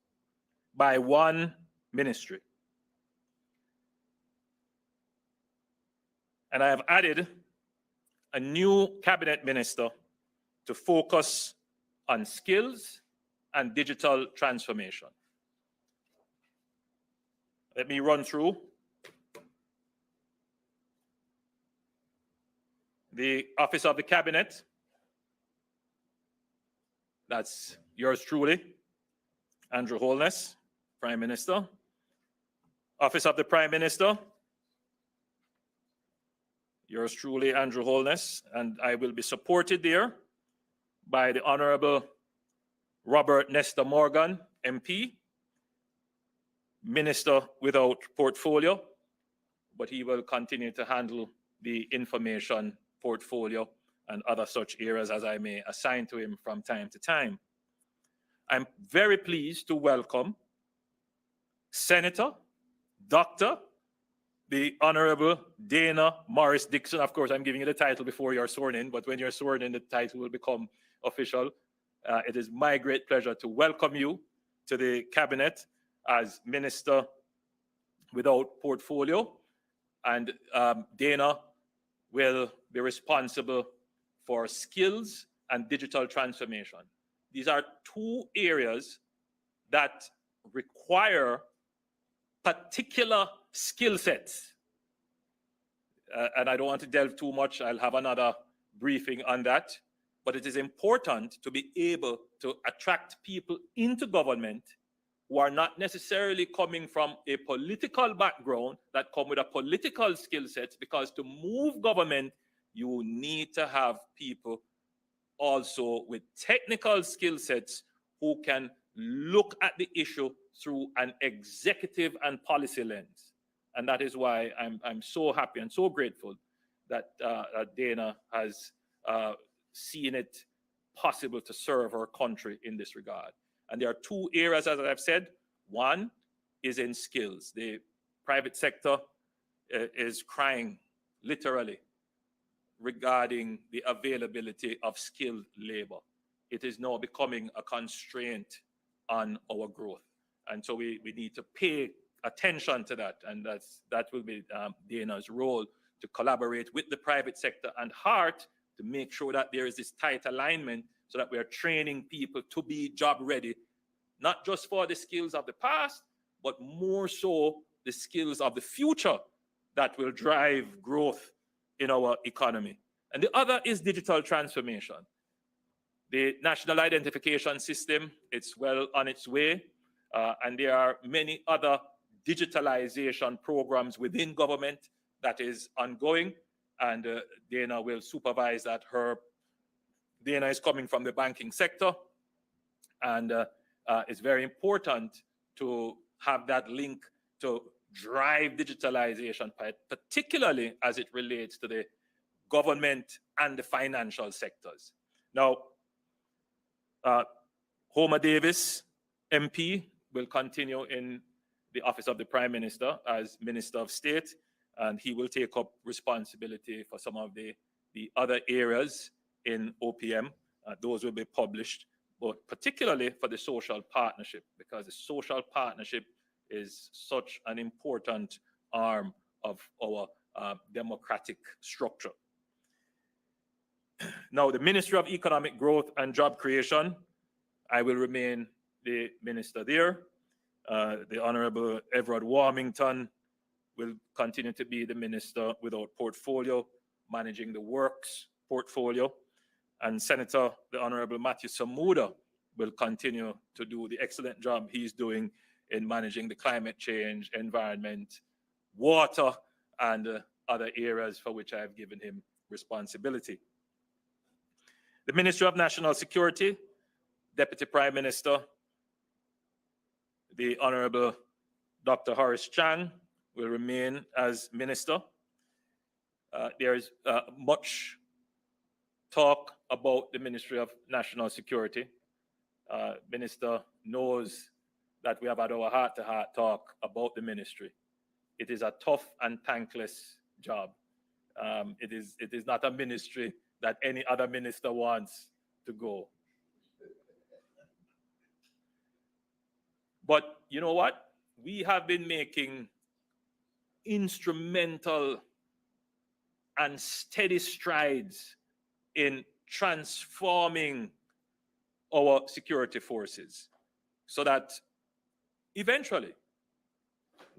by one ministry. And I have added a new cabinet minister to focus on skills and digital transformation. Let me run through the Office of the Cabinet. That's yours truly, Andrew Holness, Prime Minister. Office of the Prime Minister, yours truly, Andrew Holness, and I will be supported there by the Honorable Robert Nesta Morgan, MP, Minister without portfolio, but he will continue to handle the information portfolio and other such areas as I may assign to him from time to time. I'm very pleased to welcome Senator, Dr. the Honorable Dana Morris Dixon. Of course, I'm giving you the title before you're sworn in, but when you're sworn in, the title will become official. It is my great pleasure to welcome you to the cabinet as Minister without portfolio. And Dana will be responsible for skills and digital transformation. These are two areas that require particular skill sets. And I don't want to delve too much. I'll have another briefing on that. But it is important to be able to attract people into government who are not necessarily coming from a political background, that come with a political skill set, because to move government, you need to have people also with technical skill sets who can look at the issue through an executive and policy lens. And that is why I'm so happy and so grateful that Dana has seen it possible to serve our country in this regard. And there are two areas, as I've said. One is in skills. The private sector is crying, literally, regarding the availability of skilled labor. It is now becoming a constraint on our growth. And so we need to pay attention to that. And that will be Dana's role, to collaborate with the private sector and HEART to make sure that there is this tight alignment so that we are training people to be job ready, not just for the skills of the past, but more so the skills of the future that will drive growth in our economy. And the other is digital transformation. The National Identification System, it's well on its way, and there are many other digitalization programs within government that is ongoing, and Dana will supervise that. Dana is coming from the banking sector, and it's very important to have that link to drive digitalization, particularly as it relates to the government and the financial sectors. Now, Homer Davis, MP, will continue in the office of the Prime Minister as Minister of State, and he will take up responsibility for some of the other areas in OPM. Those will be published, but particularly for the social partnership, because the social partnership is such an important arm of our democratic structure. Now, the Ministry of Economic Growth and Job Creation, I will remain the minister there. The Honorable Everard Warmington will continue to be the minister without portfolio, managing the works portfolio. And Senator, the Honorable Matthew Samuda, will continue to do the excellent job he's doing in managing the climate change, environment, water, and other areas for which I have given him responsibility. The Ministry of National Security, Deputy Prime Minister, the Honorable Dr. Horace Chang, will remain as minister. There is much talk about the Ministry of National Security. Minister knows that we have had our heart-to-heart talk about the ministry. It is a tough and thankless job. It is not a ministry that any other minister wants to go. But you know what? We have been making instrumental and steady strides in transforming our security forces so that eventually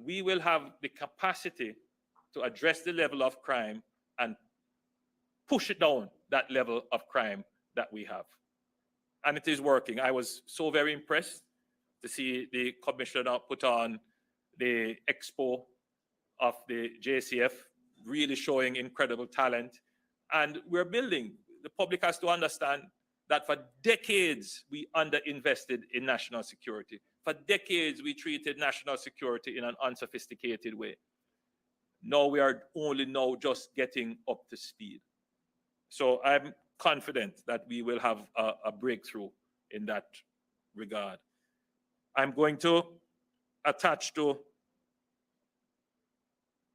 we will have the capacity to address the level of crime and push it down, that level of crime that we have. And it is working. I was so very impressed to see the commissioner put on the expo of the JCF, really showing incredible talent. And we're building. The public has to understand that for decades we underinvested in national security. For decades we treated national security in an unsophisticated way. Now we are only now just getting up to speed. So I'm confident that we will have a breakthrough in that regard. I'm going to attach to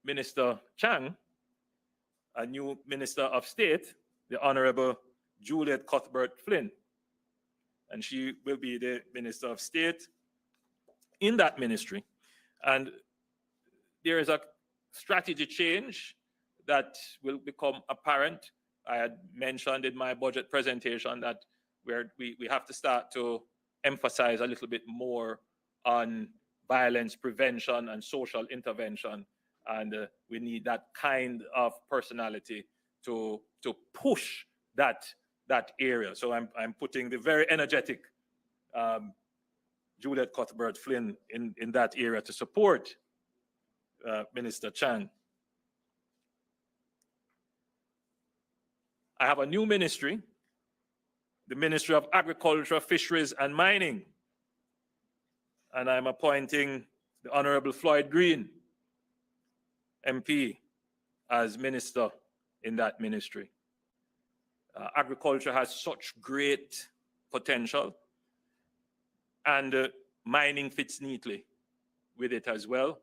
Minister Chang a new Minister of State, the Honorable Juliet Cuthbert-Flynn. And she will be the Minister of State in that ministry. And there is a strategy change that will become apparent. I had mentioned in my budget presentation that we have to start to emphasize a little bit more on violence prevention and social intervention. And we need that kind of personality to push that area. So I'm putting the very energetic Juliet Cuthbert-Flynn in that area to support Minister Chang. I have a new ministry the Ministry of Agriculture, Fisheries and Mining. And I'm appointing the Honorable Floyd Green, MP, as Minister in that ministry. Agriculture has such great potential, and mining fits neatly with it as well.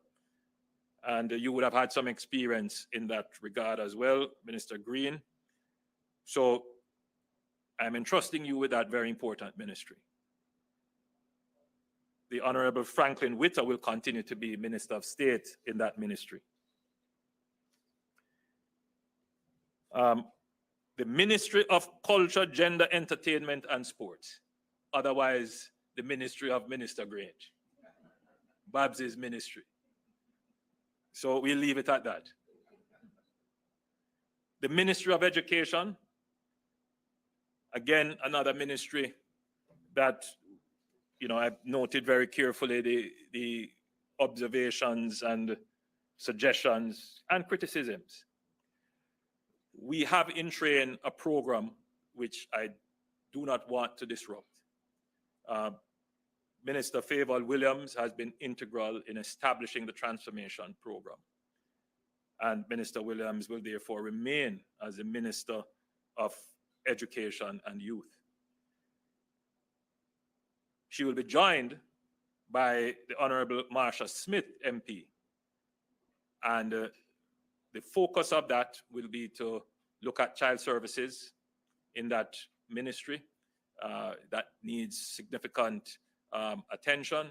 And you would have had some experience in that regard as well, Minister Green. So I'm entrusting you with that very important ministry. The Honorable Franklin Witter will continue to be Minister of State in that ministry. The Ministry of Culture, Gender, Entertainment and Sports, otherwise the Ministry of Minister Grange, Babs's ministry. So we'll leave it at that. The Ministry of Education, again, another ministry that, I've noted very carefully the observations and suggestions and criticisms. We have in train a program which I do not want to disrupt. Minister Favour Williams has been integral in establishing the transformation program. And Minister Williams will therefore remain as the Minister of Education and Youth. She will be joined by the Honorable Marsha Smith, MP. And the focus of that will be to look at child services in that ministry that needs significant attention.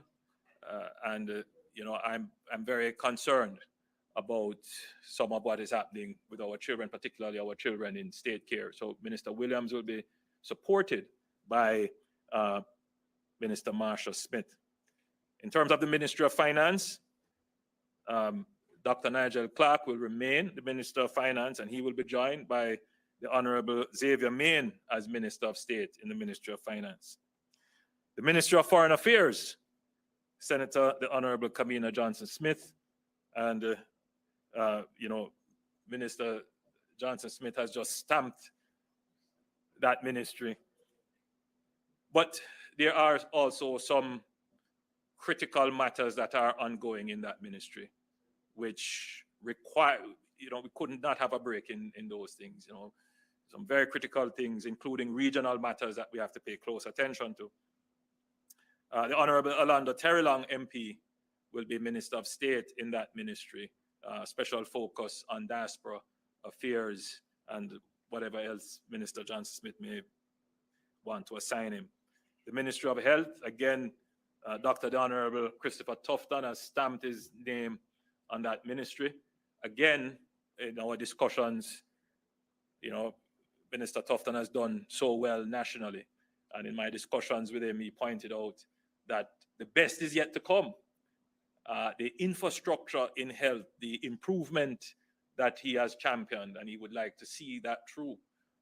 I'm very concerned about some of what is happening with our children, particularly our children in state care. So Minister Williams will be supported by Minister Marsha Smith. In terms of the Ministry of Finance, Dr. Nigel Clark will remain the Minister of Finance, and he will be joined by the Honorable Xavier Main as Minister of State in the Ministry of Finance. The Ministry of Foreign Affairs, Senator the Honorable Kamina Johnson-Smith, and Minister Johnson-Smith has just stamped that ministry. But there are also some critical matters that are ongoing in that ministry, which require, we could not have a break in those things, some very critical things, including regional matters that we have to pay close attention to. The Honorable Orlando Terrelong MP will be Minister of State in that ministry, special focus on diaspora affairs and whatever else Minister Johnson-Smith may want to assign him. The Ministry of Health, again, Dr. the Honorable Christopher Tufton has stamped his name on that ministry. Again, in our discussions, Minister Tufton has done so well nationally. And in my discussions with him, he pointed out that the best is yet to come. The infrastructure in health, the improvement that he has championed, and he would like to see that through.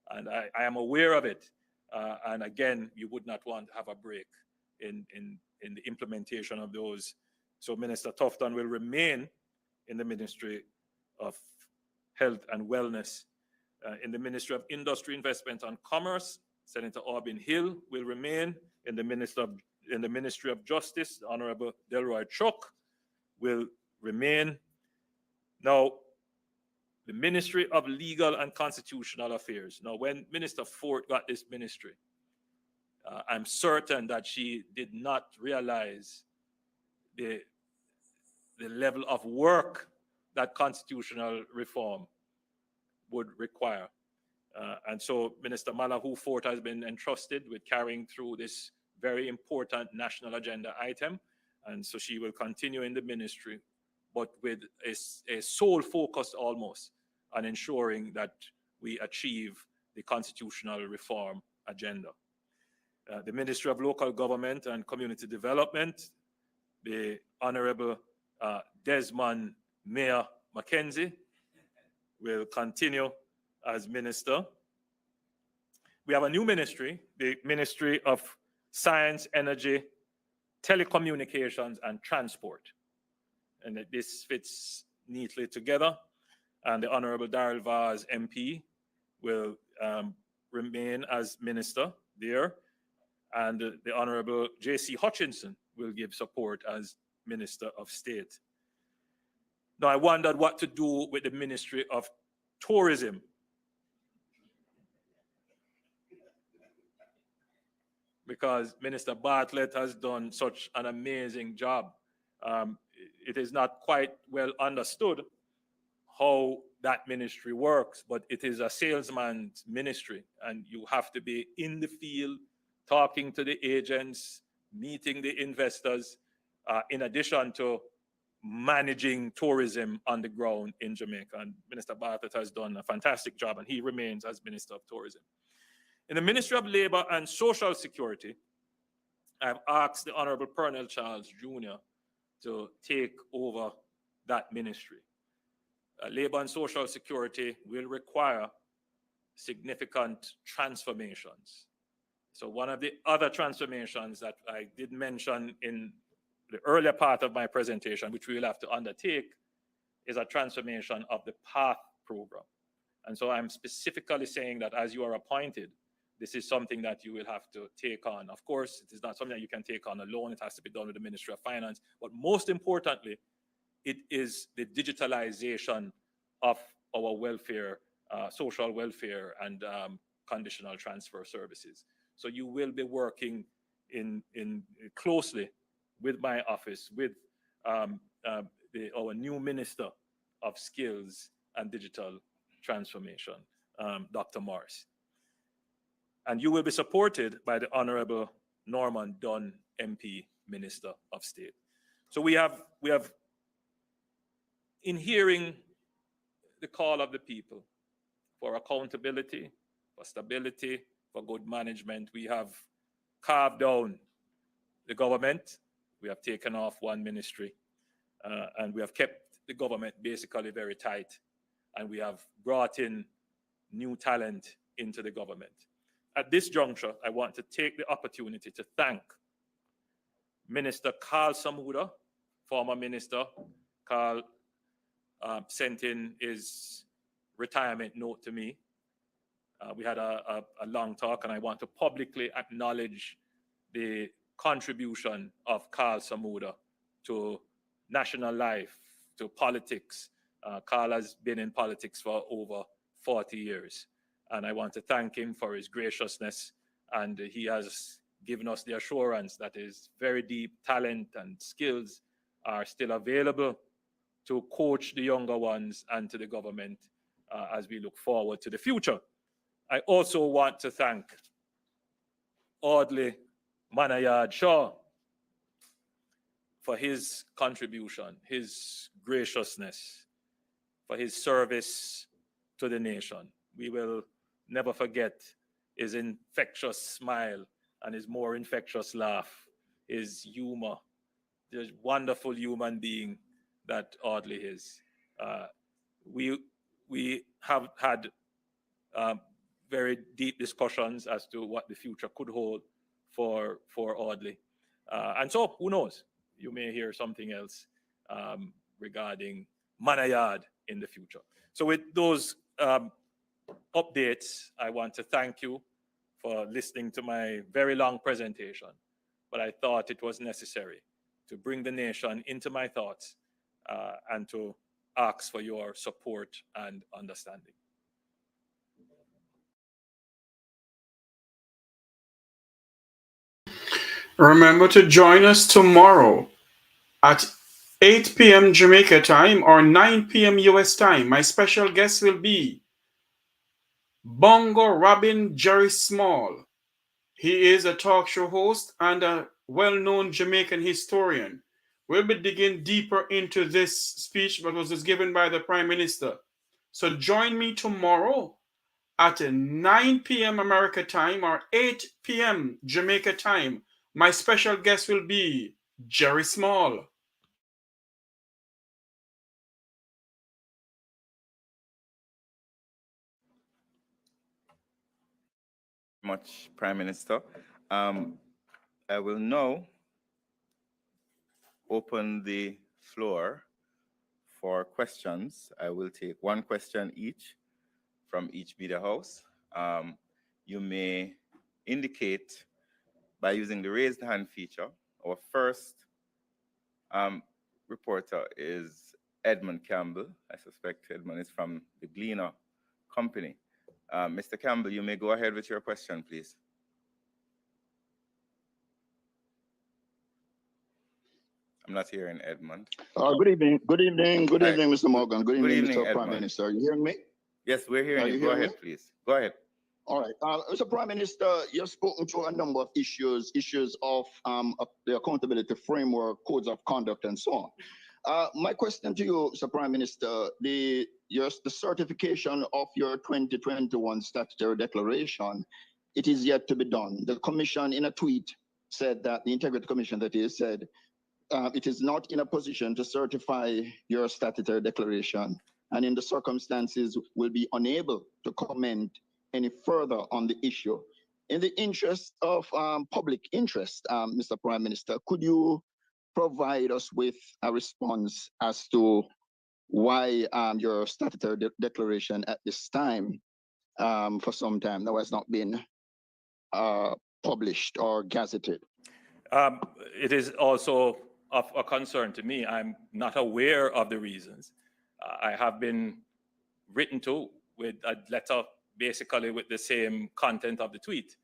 And I am aware of it. And again, you would not want to have a break in the implementation of those. So Minister Tufton will remain in the Ministry of Health and Wellness. In the Ministry of Industry, Investment and Commerce, Senator Aubin Hill will remain. In the Ministry of Justice, the Honorable Delroy Chuck will remain. Now, the Ministry of Legal and Constitutional Affairs. Now, when Minister Ford got this ministry, I'm certain that she did not realize the level of work that constitutional reform would require. And so Minister Malahoo Fort has been entrusted with carrying through this very important national agenda item. And so she will continue in the ministry, but with a sole focus almost on ensuring that we achieve the constitutional reform agenda. The Ministry of Local Government and Community Development, the Honorable Desmond Mayor Mackenzie will continue as minister. We have a new ministry, the Ministry of Science, Energy, Telecommunications and Transport. And this fits neatly together. And the Honorable Darrell Vaz MP will remain as minister there. And the Honorable J.C. Hutchinson will give support as Minister of State. Now, I wondered what to do with the Ministry of Tourism. Because Minister Bartlett has done such an amazing job. It is not quite well understood how that ministry works, but it is a salesman's ministry, and you have to be in the field, talking to the agents, meeting the investors, in addition to managing tourism on the ground in Jamaica. And Minister Bartlett has done a fantastic job, and he remains as Minister of Tourism. In the Ministry of Labor and Social Security, I've asked the Honorable Pernell Charles Jr. to take over that ministry. Labor and Social Security will require significant transformations. So one of the other transformations that I did mention in the earlier part of my presentation, which we will have to undertake, is a transformation of the PATH program. And so I'm specifically saying that as you are appointed, this is something that you will have to take on. Of course, it is not something that you can take on alone. It has to be done with the Ministry of Finance. But most importantly, it is the digitalization of our welfare, social welfare and conditional transfer services. So you will be working in closely with my office, with our new Minister of Skills and Digital Transformation, Dr. Morris. And you will be supported by the Honorable Norman Dunn, MP, Minister of State. So we have, in hearing the call of the people for accountability, for stability, for good management, we have carved down the government. We have taken off one ministry, and we have kept the government basically very tight. And we have brought in new talent into the government. At this juncture, I want to take the opportunity to thank Minister Carl Samuda, former minister. Carl sent in his retirement note to me. We had a long talk, and I want to publicly acknowledge the contribution of Carl Samuda to national life, to politics. Carl has been in politics for over 40 years. And I want to thank him for his graciousness. And he has given us the assurance that his very deep talent and skills are still available to coach the younger ones and to the government as we look forward to the future. I also want to thank Audley Manayard Shaw for his contribution, his graciousness, for his service to the nation. We will never forget his infectious smile and his more infectious laugh, his humor, the wonderful human being that Audley is. We have had very deep discussions as to what the future could hold for Audley. And so, who knows? You may hear something else regarding Manayard in the future. So with those updates, I want to thank you for listening to my very long presentation, but I thought it was necessary to bring the nation into my thoughts and to ask for your support and understanding. Remember to join us tomorrow at 8 p.m. Jamaica time or 9 p.m. US time. My special guest will be Bongo Robin Jerry Small. He is a talk show host and a well-known Jamaican historian. We'll be digging deeper into this speech that was given by the Prime Minister. So join me tomorrow at 9 p.m. America time or 8 p.m. Jamaica time. My special guest will be Jerry Small. Much, Prime Minister. I will now open the floor for questions. I will take one question each from each Bida House. You may indicate by using the raised hand feature. Our first reporter is Edmund Campbell. I suspect Edmund is from the Gleaner Company. Mr. Campbell, you may go ahead with your question, please. I'm not hearing Edmund. Good evening. Good evening. Good Hi. evening, Mr. Morgan. Good evening, evening, Mr. Prime Edmund. Minister. Are you hearing me? Yes, we're hearing you. Go ahead, please. Go ahead. All right. Mr. Prime Minister, you've spoken to a number of issues of the accountability framework, codes of conduct, and so on. My question to you, Mr. Prime Minister, the certification of your 2021 statutory declaration, it is yet to be done. The Commission, in a tweet, said that the Integrity Commission, that is, said it is not in a position to certify your statutory declaration, and in the circumstances will be unable to comment any further on the issue. In the interest of public interest, Mr. Prime Minister, could you provide us with a response as to why your statutory declaration at this time, for some time now, has not been published or gazetted? It is also of a concern to me. I'm not aware of the reasons. I have been written to with a letter basically with the same content of the tweet.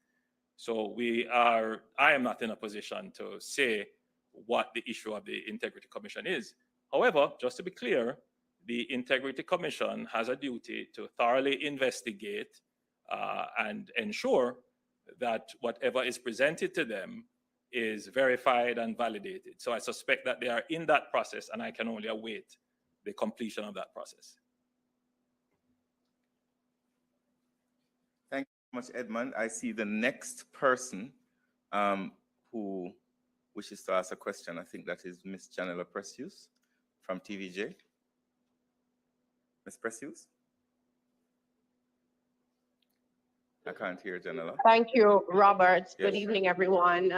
So I am not in a position to say what the issue of the Integrity Commission is. However, just to be clear, the Integrity Commission has a duty to thoroughly investigate and ensure that whatever is presented to them is verified and validated. So I suspect that they are in that process, and I can only await the completion of that process. Thank you so much, Edmund. I see the next person who wishes to ask a question. I think that is Ms. Janela Precious from TVJ. Ms. Precious? I can't hear Janela. Thank you, Robert. Yes. Good evening, everyone.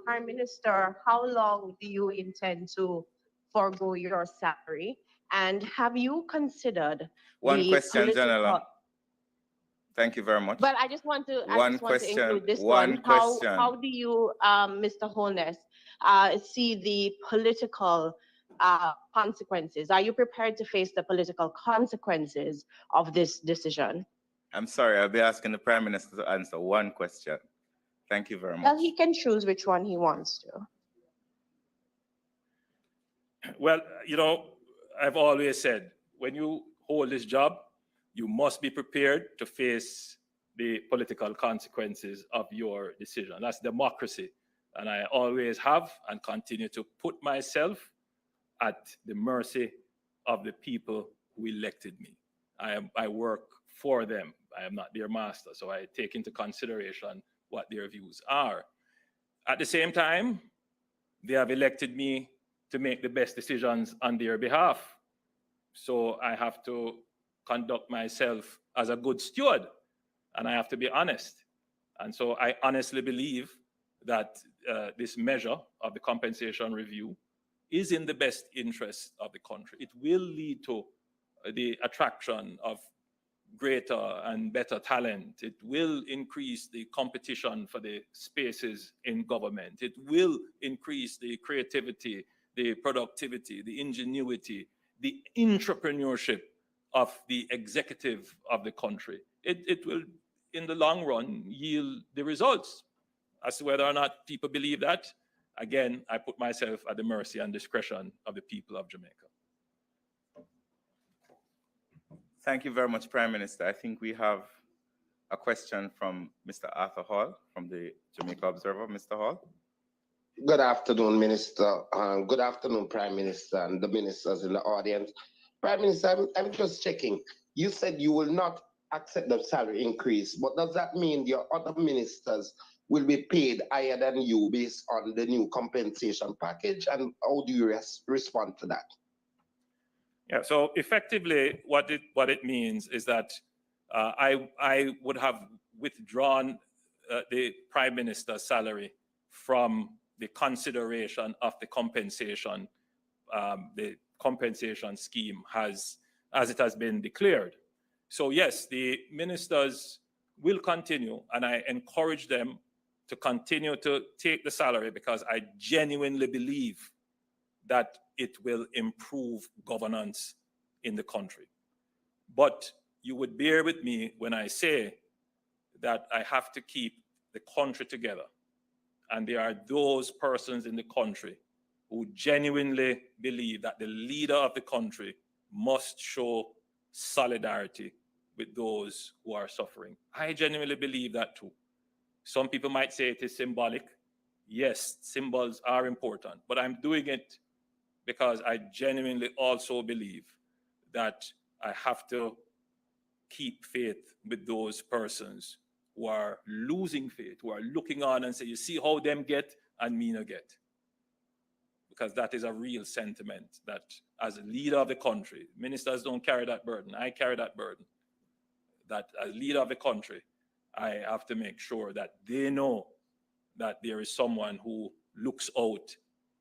Prime Minister, how long do you intend to forego your salary? And have you considered One the question, political- Janela. Thank you very much. But I just want to, One question, include this one one. question. How do you, Mr. Holness, see the political consequences? Are you prepared to face the political consequences of this decision? I'm sorry, I'll be asking the Prime Minister to answer one question. Thank you very much. Well, he can choose which one he wants to. Well, you know, I've always said, when you hold this job, you must be prepared to face the political consequences of your decision. That's democracy. And I always have and continue to put myself at the mercy of the people who elected me. I work for them. I am not their master, so I take into consideration what their views are. At the same time, they have elected me to make the best decisions on their behalf. So I have to conduct myself as a good steward, and I have to be honest. And so I honestly believe that this measure of the compensation review is in the best interest of the country. It will lead to the attraction of greater and better talent. It will increase the competition for the spaces in government. It will increase the creativity, the productivity, the ingenuity, the entrepreneurship of the executive of the country. It will, in the long run, yield the results. As to whether or not people believe that, again, I put myself at the mercy and discretion of the people of Jamaica. Thank you very much, Prime Minister. I think we have a question from Mr. Arthur Hall from the Jamaica Observer. Mr. Hall. Good afternoon, Minister. Good afternoon, Prime Minister, and the ministers in the audience. Prime Minister, I'm just checking. You said you will not accept the salary increase, but does that mean your other ministers will be paid higher than you based on the new compensation package? And how do you respond to that? Yeah, so effectively, what it means is that I would have withdrawn the Prime Minister's salary from the consideration of the compensation scheme as it has been declared. So yes, the ministers will continue, and I encourage them to continue to take the salary because I genuinely believe that it will improve governance in the country. But you would bear with me when I say that I have to keep the country together. And there are those persons in the country who genuinely believe that the leader of the country must show solidarity with those who are suffering. I genuinely believe that too. Some people might say it is symbolic. Yes, symbols are important, but I'm doing it because I genuinely also believe that I have to keep faith with those persons who are losing faith, who are looking on and say, you see how them get and me no get. Because that is a real sentiment that as a leader of the country, ministers don't carry that burden. I carry that burden. That as leader of the country, I have to make sure that they know that there is someone who looks out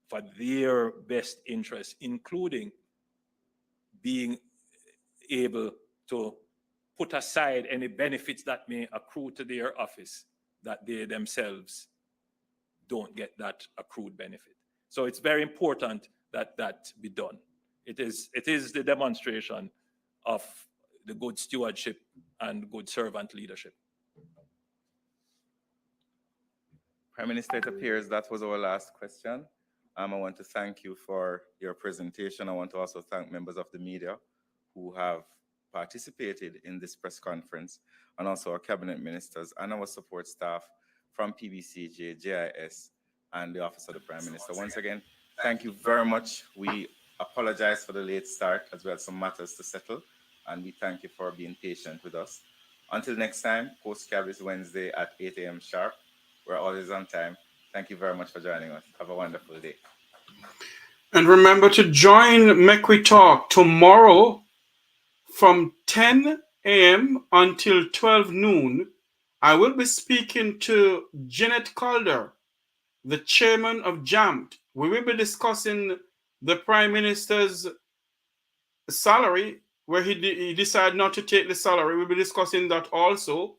for their best interests, including being able to put aside any benefits that may accrue to their office, that they themselves don't get that accrued benefit. So it's very important that that be done. It is the demonstration of the good stewardship and good servant leadership. Prime Minister, it appears that was our last question. I want to thank you for your presentation. I want to also thank members of the media who have participated in this press conference, and also our cabinet ministers and our support staff from PBCJ, JIS, and the Office of the Prime Minister. Once again, thank you very much. We apologize for the late start as we had some matters to settle, and we thank you for being patient with us. Until next time, Post-Cab is Wednesday at 8 a.m. sharp. We're always on time. Thank you very much for joining us. Have a wonderful day. And remember to join Make We Talk tomorrow from 10 a.m. until 12 noon. I will be speaking to Janet Calder, the chairman of JAMT. We will be discussing the Prime Minister's salary, where he decided not to take the salary. We'll be discussing that also.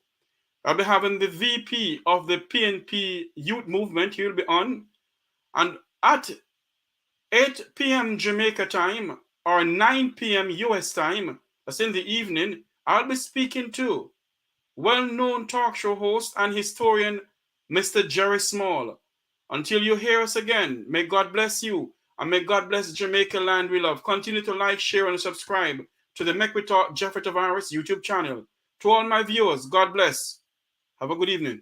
I'll be having the VP of the PNP Youth Movement. He will be on. And at 8 p.m. Jamaica time or 9 p.m. US time, that's in the evening, I'll be speaking to well-known talk show host and historian, Mr. Jerry Small. Until you hear us again, may God bless you and may God bless Jamaica land we love. Continue to like, share, and subscribe to the Make We Talk Jeffrey Tavares YouTube channel. To all my viewers, God bless. Have a good evening.